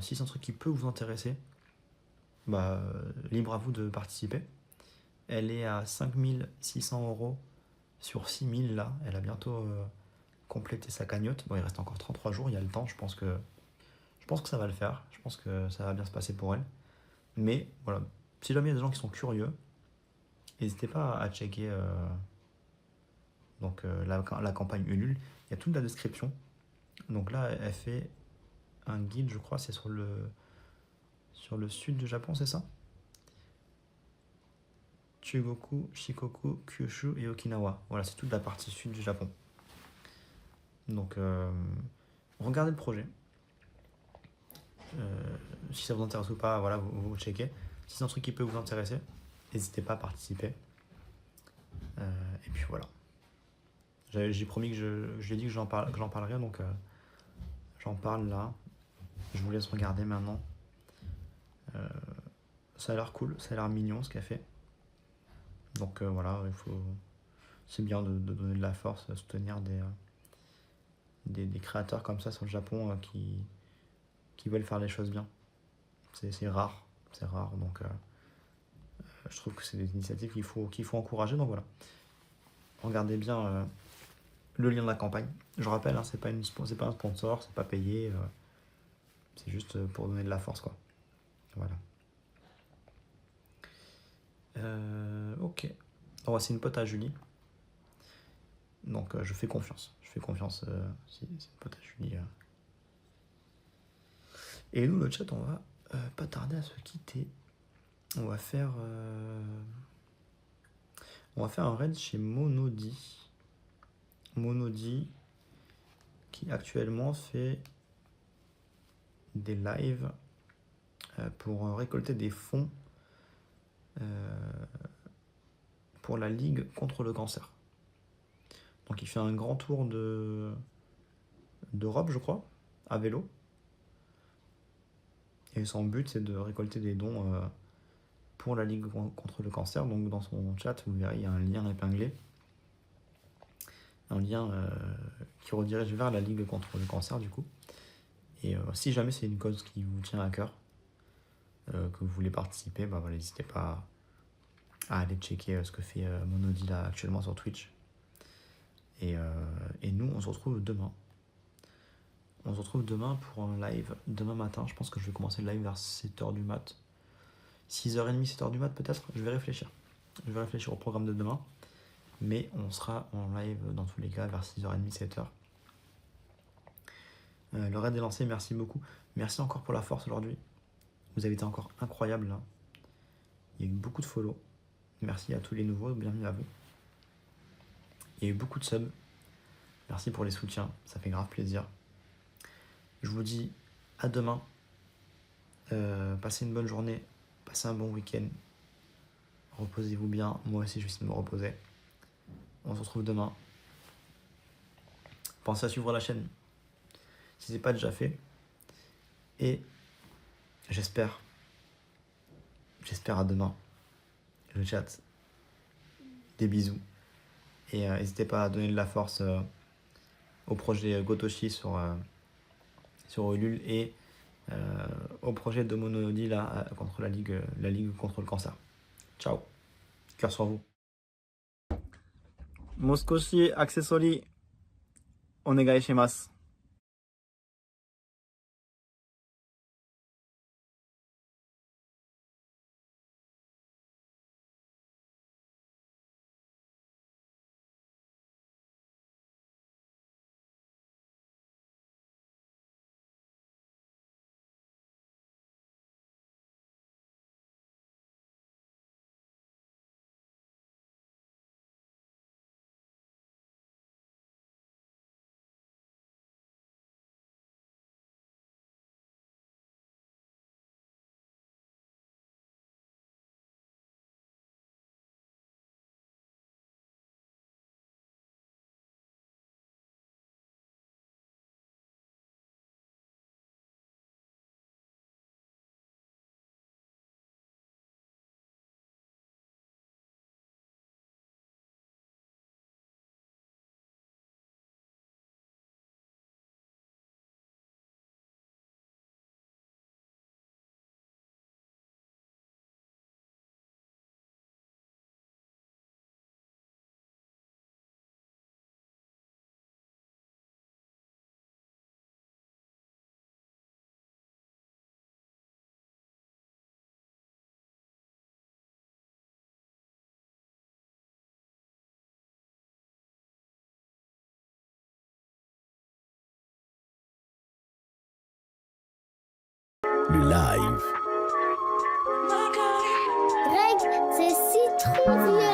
Si c'est un truc qui peut vous intéresser, bah, libre à vous de participer. Elle est à 5600 € sur 6000 là. Elle a bientôt complété sa cagnotte. Bon, il reste encore 33 jours, il y a le temps. Je pense que ça va le faire. Je pense que ça va bien se passer pour elle. Mais voilà, si jamais il y a des gens qui sont curieux, n'hésitez pas à checker la campagne Ulule. Il y a toute la description. Donc là, elle fait un guide, je crois, c'est sur le sud du Japon, c'est ça? Chugoku, Shikoku, Kyushu et Okinawa. Voilà, c'est toute la partie sud du Japon. Donc, regardez le projet. Si ça vous intéresse ou pas, voilà, vous checkez. Si c'est un truc qui peut vous intéresser, n'hésitez pas à participer. Et puis voilà. J'ai promis que j'ai dit que j'en parlerai, donc j'en parle là. Je vous laisse regarder maintenant. Ça a l'air cool, ça a l'air mignon ce qu'elle fait. Donc voilà, c'est bien de donner de la force, de soutenir des créateurs comme ça sur le Japon qui veulent faire les choses bien. C'est rare, donc je trouve que c'est des initiatives qu'il faut encourager, donc voilà. Regardez bien le lien de la campagne. Je rappelle, hein, c'est pas un sponsor, c'est pas payé, c'est juste pour donner de la force, quoi. Voilà. Ok. Alors, c'est une pote à Julie. Donc je fais confiance. Si c'est une pote à Julie. Et nous, le chat, on va pas tarder à se quitter. On va faire un raid chez Monodi. Monodi qui actuellement fait des lives pour récolter des fonds pour la Ligue contre le cancer. Donc il fait un grand tour d'Europe, je crois, à vélo. Et son but, c'est de récolter des dons pour la Ligue contre le cancer. Donc dans son chat, vous verrez, il y a un lien épinglé. Un lien qui redirige vers la Ligue contre le cancer, du coup. Et si jamais c'est une cause qui vous tient à cœur, que vous voulez participer, bah, voilà, n'hésitez pas à aller checker ce que fait Monodi là actuellement sur Twitch. Et nous, on se retrouve demain. On se retrouve demain pour un live. Demain matin, je pense que je vais commencer le live vers 7h du mat. 6h30, 7h du mat peut-être. Je vais réfléchir. Au programme de demain. Mais on sera en live dans tous les cas vers 6h30, 7h. Le raid est lancé, merci beaucoup. Merci encore pour la force aujourd'hui. Vous avez été encore incroyable là. Il y a eu beaucoup de follow. Merci à tous les nouveaux, bienvenue à vous. Il y a eu beaucoup de subs. Merci pour les soutiens, ça fait grave plaisir. Je vous dis à demain. Passez une bonne journée, passez un bon week-end. Reposez-vous bien, moi aussi je vais essayer de me reposer. On se retrouve demain. Pensez à suivre la chaîne si ce n'est pas déjà fait. Et j'espère à demain. Le chat. Des bisous. Et n'hésitez pas à donner de la force au projet Gotoshi sur Ulule et au projet de Monodi là, contre la ligue contre le cancer. Ciao. Cœur sur vous. もう少しアクセサリーお願いします。Le live. Greg, c'est citron violet.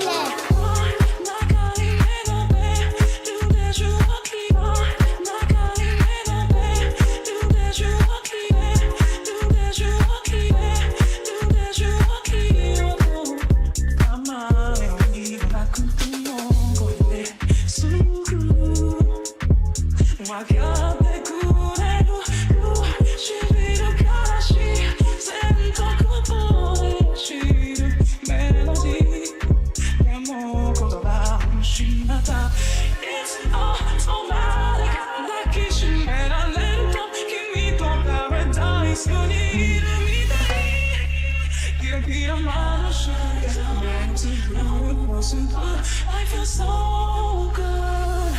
I feel so good.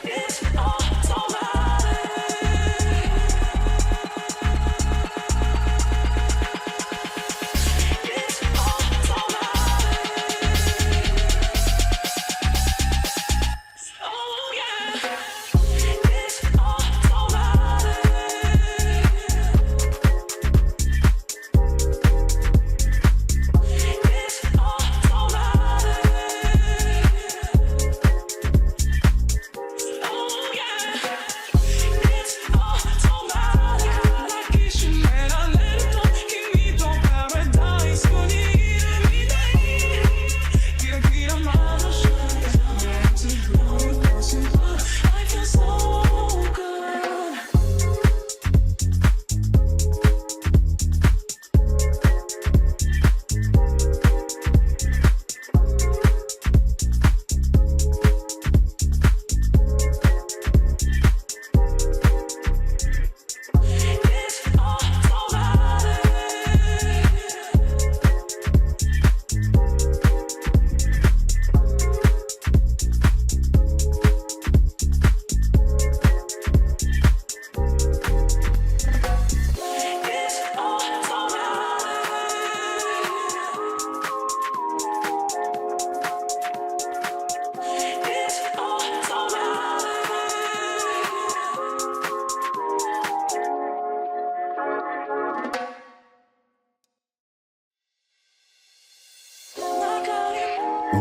It's automatic. It's automatic. Oh yeah. It's automatic. It's automatic.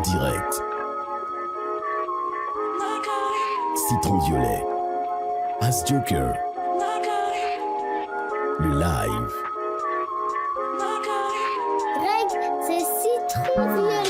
En direct. Citron violet. As Joker. Le live. Greg, c'est citron violet.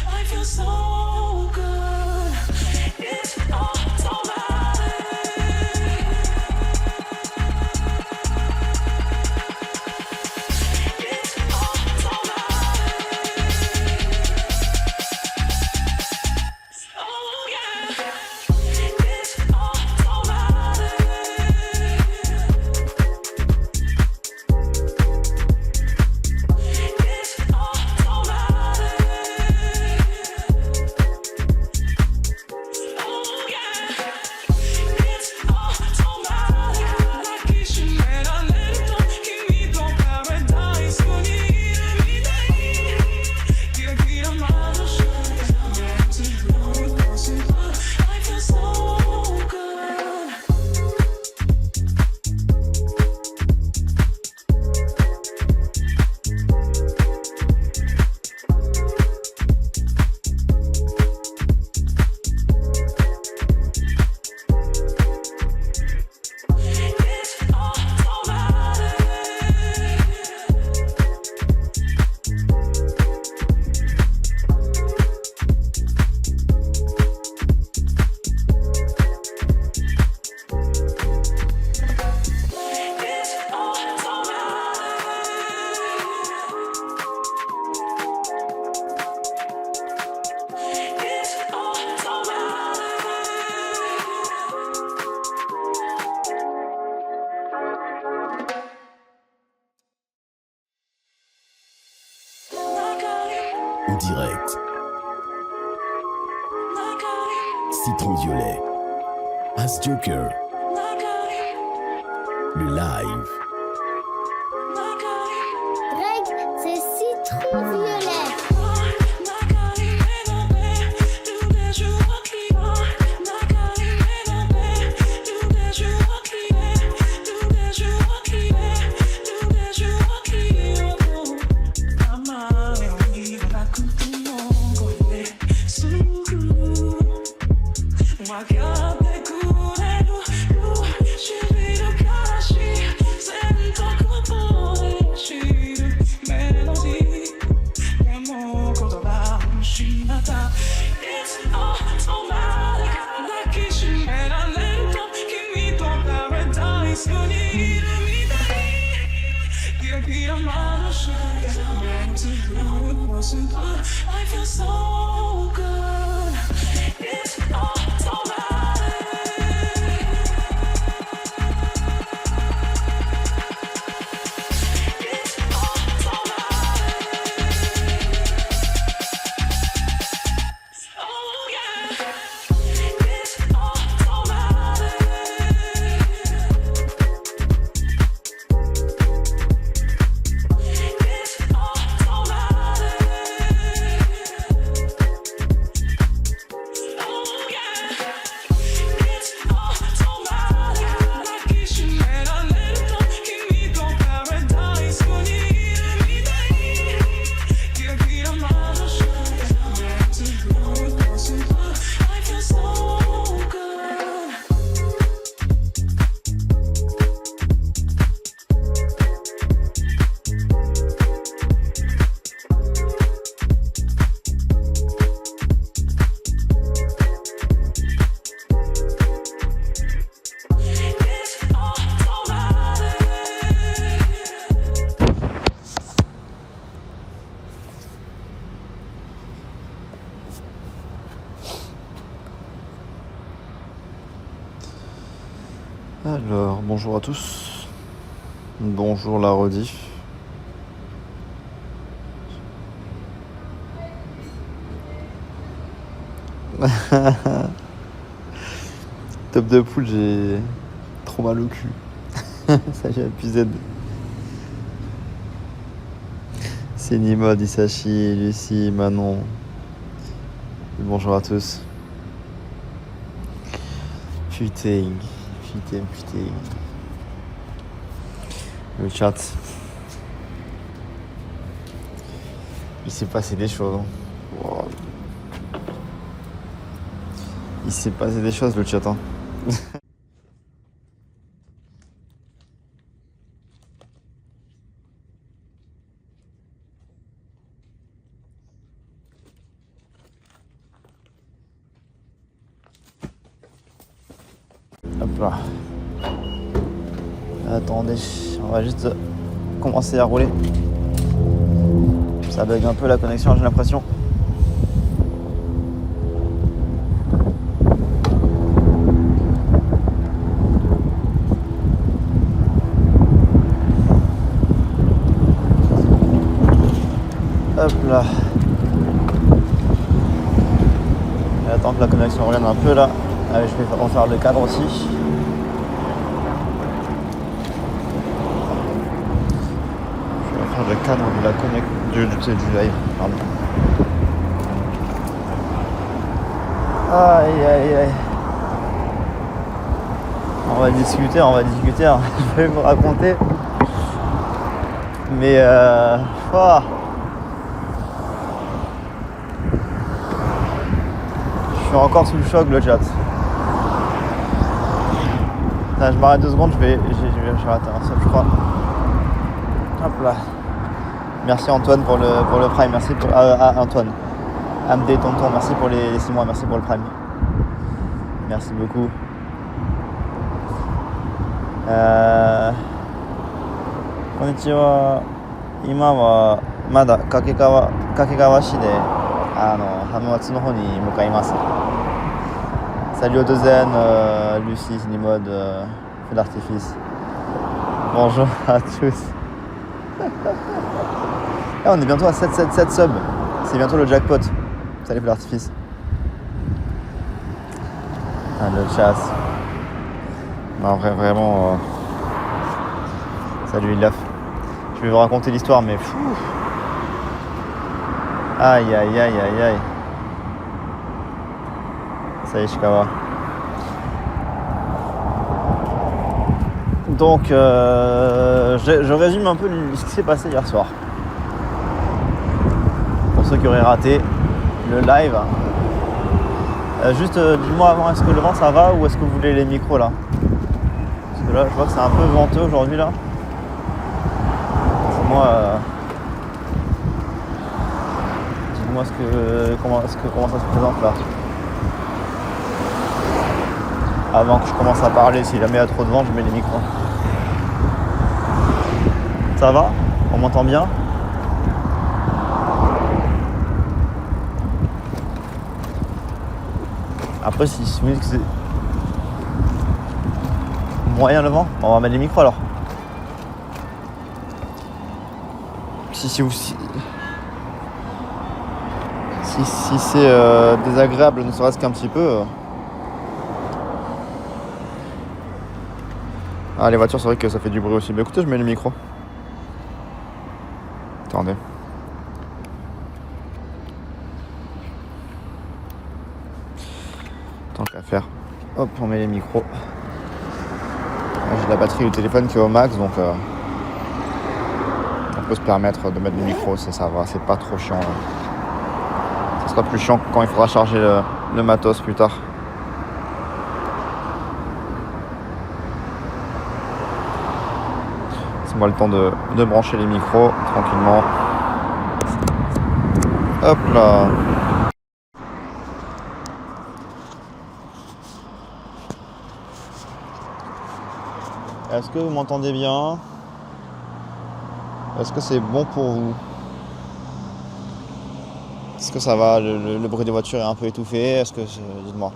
I feel so good. It's automatic. It's automatic. Oh yeah. It's automatic. It's automatic. Oh yeah. It's automatic. Like ishimera lento, kimi to paradise kunira midai. Kira kira marushi, I feel so good. It's automatic. It's automatic. It's automatic. En direct. Citron violet. As Joker. Le live. Greg, c'est citron violet. It's automatic. Like ishimera lento, kimi to paradise kunira midai. Kira kira marushi, I feel so good. It's automatic. It's automatic. Oh yeah. It's automatic. It's automatic. Alors, bonjour à tous. Bonjour la rediff. Top de poule, j'ai trop mal au cul. Ça j'ai abusé. C'est Nimod, Isashi, Lucie, Manon. Bonjour à tous. Putain. Le chat. Il s'est passé des choses. Wow. Il s'est passé des choses le chat. Hein. Hop là. Attendez, on va juste commencer à rouler. Ça bug un peu la connexion, j'ai l'impression. Hop là. J'attends que la connexion revienne un peu là. Allez, je vais en faire le cadre aussi. Je vais faire le cadre de la connexion du live. Pardon. Aïe. On va discuter. Hein. Je vais vous raconter. Mais oh. Je suis encore sous le choc, le chat. Là, je m'arrête 2 secondes, je vais rater un seul, je crois. Hop là. Merci Antoine pour le prime, merci pour Antoine. AMD Tonton, merci pour les 6 mois, merci pour le prime. Merci beaucoup. Konnichiwa. Ima wa mada Kakegawashi de Hamatsu no ho ni mukaimasu. Salut aux deux Zen, Lucie, Nimod, feu d'artifice. Bonjour à tous. Ah, on est bientôt à 777 subs. C'est bientôt le jackpot. Salut feu d'artifice. Ah, le chasse. Non, vraiment. Salut Ilaf. Je vais vous raconter l'histoire, mais fou. Aïe. Ça y est, Shikawa. Donc, je résume un peu ce qui s'est passé hier soir. Pour ceux qui auraient raté le live. Juste, dis-moi avant, est-ce que le vent ça va ou est-ce que vous voulez les micros là? Parce que là, je vois que c'est un peu venteux aujourd'hui là. Dis-moi comment ça se présente là. Avant que je commence à parler, si jamais il y a trop de vent, je mets les micros. Ça va? On m'entend bien? Après, si vous me dites que c'est moyen le vent, on va mettre les micros alors. Si c'est désagréable, ne serait-ce qu'un petit peu. Ah, les voitures, c'est vrai que ça fait du bruit aussi. Mais écoutez, je mets le micro. Attendez. Tant qu'à faire. Hop, on met les micros. J'ai la batterie du téléphone qui est au max, donc on peut se permettre de mettre le micro, ça va, c'est pas trop chiant. Ça sera plus chiant quand il faudra charger le matos plus tard. Moi le temps de brancher les micros tranquillement. Hop là. Est-ce que vous m'entendez bien? Est-ce que c'est bon pour vous? Est-ce que ça va? Le bruit des voitures est un peu étouffé? Est-ce que dites-moi.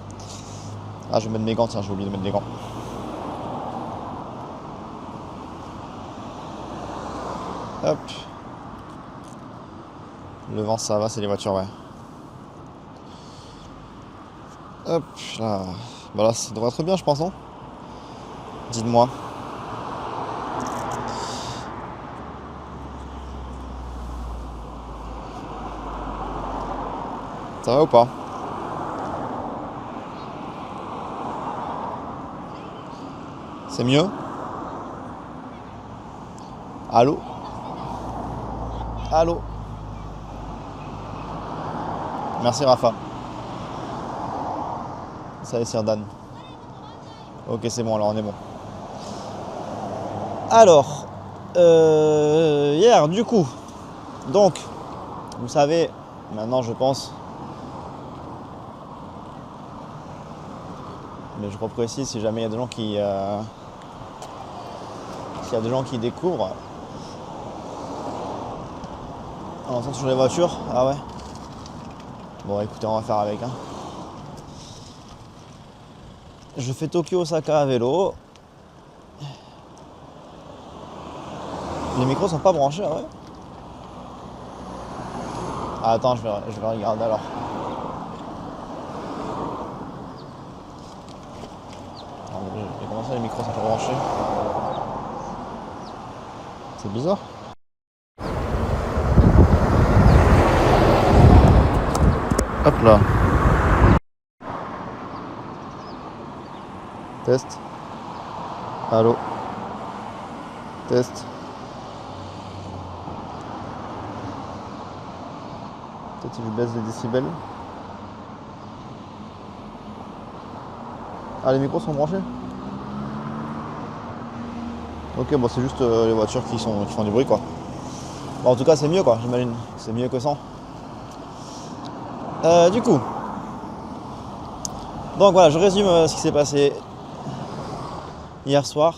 Ah, je vais mettre mes gants, tiens, j'ai oublié de mettre les gants. Hop. Le vent ça va, c'est les voitures, ouais. Hop là. Bah là ça devrait être bien je pense, non? Dites-moi. Ça va ou pas? C'est mieux? Allô? Allô? Merci Rafa. Salut Sirdan. Ok c'est bon alors on est bon. Alors hier du coup donc vous savez maintenant je pense, mais je reprécise si jamais il y a des gens qui s'il y a des gens qui découvrent. On entend toujours les voitures. Ah ouais. Bon écoutez on va faire avec hein. Je fais Tokyo-Osaka à vélo. Les micros sont pas branchés, ah ouais. Ah, attends, je vais regarder alors. Et comment ça les micros sont pas branchés? C'est bizarre. Hop là. Test. Allô. Test. Peut-être que je baisse les décibels. Ah, les micros sont branchés? Ok, bon c'est juste les voitures qui font du bruit quoi. Bon, en tout cas c'est mieux quoi, j'imagine. C'est mieux que sans. Du coup. Donc voilà, je résume ce qui s'est passé hier soir.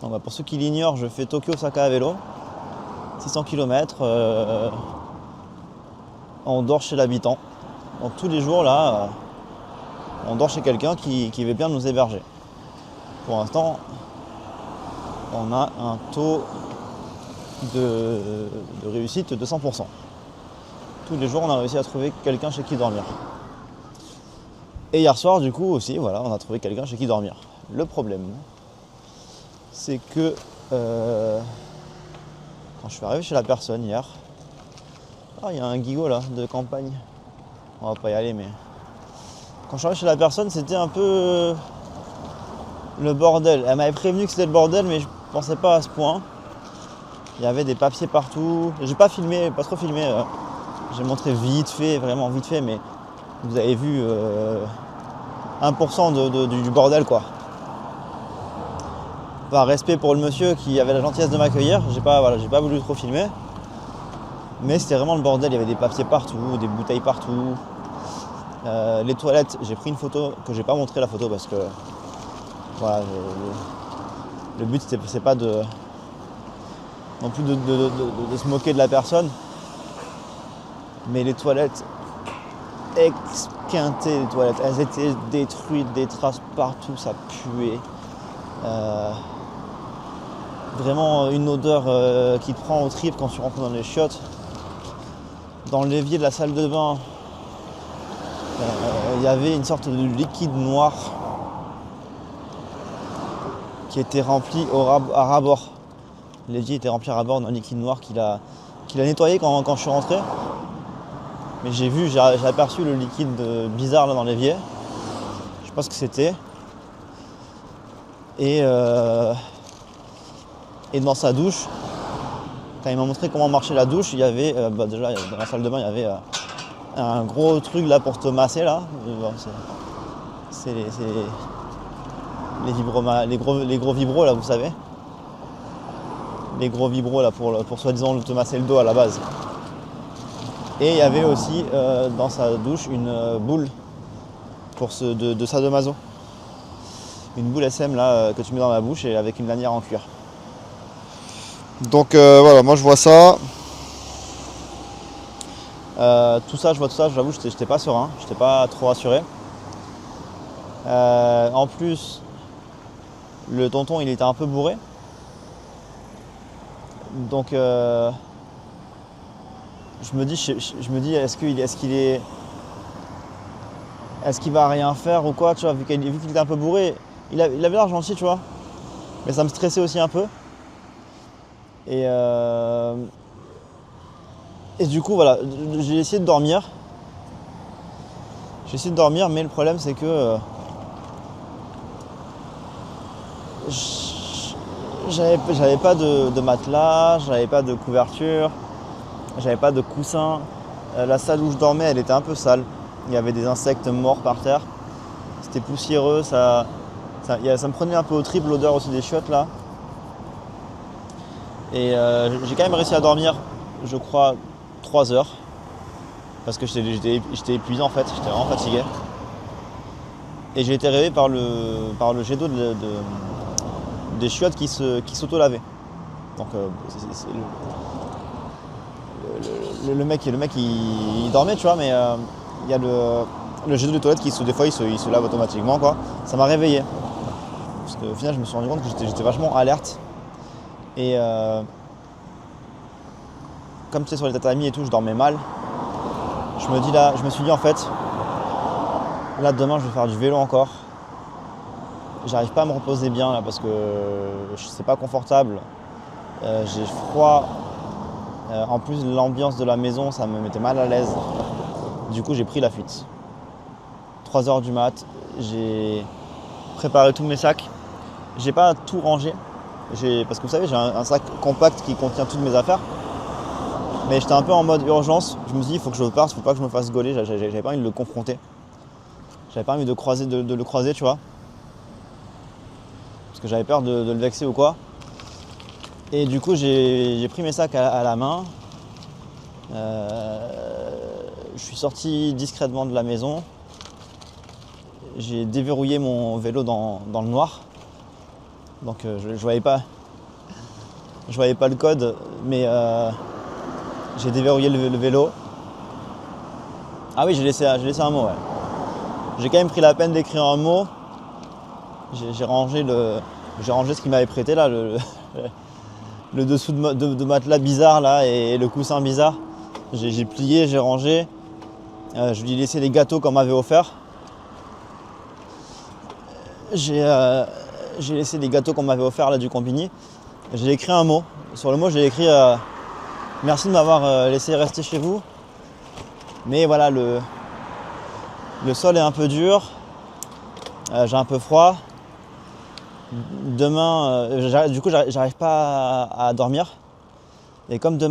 Donc, bah, pour ceux qui l'ignorent, je fais Tokyo-Osaka à vélo. 600 km. On dort chez l'habitant. Donc tous les jours là, on dort chez quelqu'un qui veut bien nous héberger. Pour l'instant, on a un taux de réussite de 100%. Tous les jours, on a réussi à trouver quelqu'un chez qui dormir. Et hier soir, du coup, aussi, voilà, on a trouvé quelqu'un chez qui dormir. Le problème, c'est que quand je suis arrivé chez la personne hier, il y a un guigot là, de campagne. On va pas y aller, mais quand je suis arrivé chez la personne, c'était un peu le bordel. Elle m'avait prévenu que c'était le bordel, mais je pensais pas à ce point. Il y avait des papiers partout. J'ai pas filmé, pas trop filmé. J'ai montré vite fait, vraiment vite fait, mais vous avez vu 1% du bordel quoi. Par respect pour le monsieur qui avait la gentillesse de m'accueillir, j'ai pas voulu trop filmer. Mais c'était vraiment le bordel, il y avait des papiers partout, des bouteilles partout. Les toilettes, j'ai pris une photo que j'ai pas montré la photo parce que voilà, le but c'est pas de non plus de se moquer de la personne. Mais les toilettes exquintées, les toilettes, elles étaient détruites, des traces partout, ça puait. Vraiment une odeur qui te prend au tripes quand tu rentres dans les chiottes. Dans l'évier de la salle de bain, il y avait une sorte de liquide noir qui était rempli à ras-bord. L'évier était rempli à ras-bord d'un liquide noir qu'il a nettoyé quand je suis rentré. Mais j'ai aperçu le liquide bizarre là dans l'évier. Je sais pas ce que c'était. Et dans sa douche, quand il m'a montré comment marchait la douche, il y avait déjà dans la salle de bain il y avait un gros truc là pour te masser là. C'est les gros vibros là, vous savez. Les gros vibros là pour soi-disant te masser le dos à la base. Et il y avait aussi dans sa douche une boule de sadomaso. Une boule SM là que tu mets dans la bouche et avec une lanière en cuir. Donc voilà, moi je vois ça. Tout ça, j'avoue, j'étais pas serein, j'étais pas trop rassuré. En plus, le tonton il était un peu bourré. Donc je me dis est-ce qu'il va rien faire ou quoi, tu vois, vu qu'il était un peu bourré. Il avait l'air gentil, tu vois, mais ça me stressait aussi un peu. Et du coup, voilà, j'ai essayé de dormir. Mais le problème, c'est que j'avais pas de matelas, j'avais pas de couverture, j'avais pas de coussin. La salle où je dormais, elle était un peu sale. Il y avait des insectes morts par terre. C'était poussiéreux, ça me prenait un peu au trip, l'odeur aussi des chiottes là. Et j'ai quand même réussi à dormir, je crois, 3 heures. Parce que j'étais épuisé en fait, j'étais vraiment fatigué. Et j'ai été réveillé par le jet d'eau des chiottes qui s'auto-lavaient. Donc le mec il dormait, tu vois, mais il y a le jet d'eau des toilettes qui des fois il se lave automatiquement, quoi. Ça m'a réveillé. Parce qu'au final je me suis rendu compte que j'étais vachement alerte. Et comme tu sais, sur les tatamis et tout, je dormais mal. Je me suis dit en fait, là demain je vais faire du vélo encore. J'arrive pas à me reposer bien là parce que c'est pas confortable. J'ai froid. En plus l'ambiance de la maison, ça me mettait mal à l'aise. Du coup j'ai pris la fuite. 3h du mat, j'ai préparé tous mes sacs. J'ai pas tout rangé. Parce que vous savez, j'ai un sac compact qui contient toutes mes affaires. Mais j'étais un peu en mode urgence. Je me suis dit, il faut que je parte, il faut pas que je me fasse gauler. J'avais pas envie de le confronter. J'avais pas envie de le croiser, tu vois. Parce que j'avais peur de le vexer ou quoi. Et du coup, j'ai pris mes sacs à la main. Je suis sorti discrètement de la maison. J'ai déverrouillé mon vélo dans le noir. Donc je voyais pas le code, mais j'ai déverrouillé le vélo. Ah oui, j'ai laissé un mot, ouais. J'ai quand même pris la peine d'écrire un mot. J'ai rangé ce qu'il m'avait prêté là, le dessous de matelas bizarre là et le coussin bizarre. J'ai plié, j'ai rangé. Je lui ai laissé les gâteaux qu'on m'avait offerts. J'ai laissé les gâteaux qu'on m'avait offerts là du Campigny. J'ai écrit un mot. Sur le mot, j'ai écrit merci de m'avoir laissé rester chez vous. Mais voilà, le sol est un peu dur. J'ai un peu froid. Demain, du coup, j'arrive pas à dormir. Et comme demain,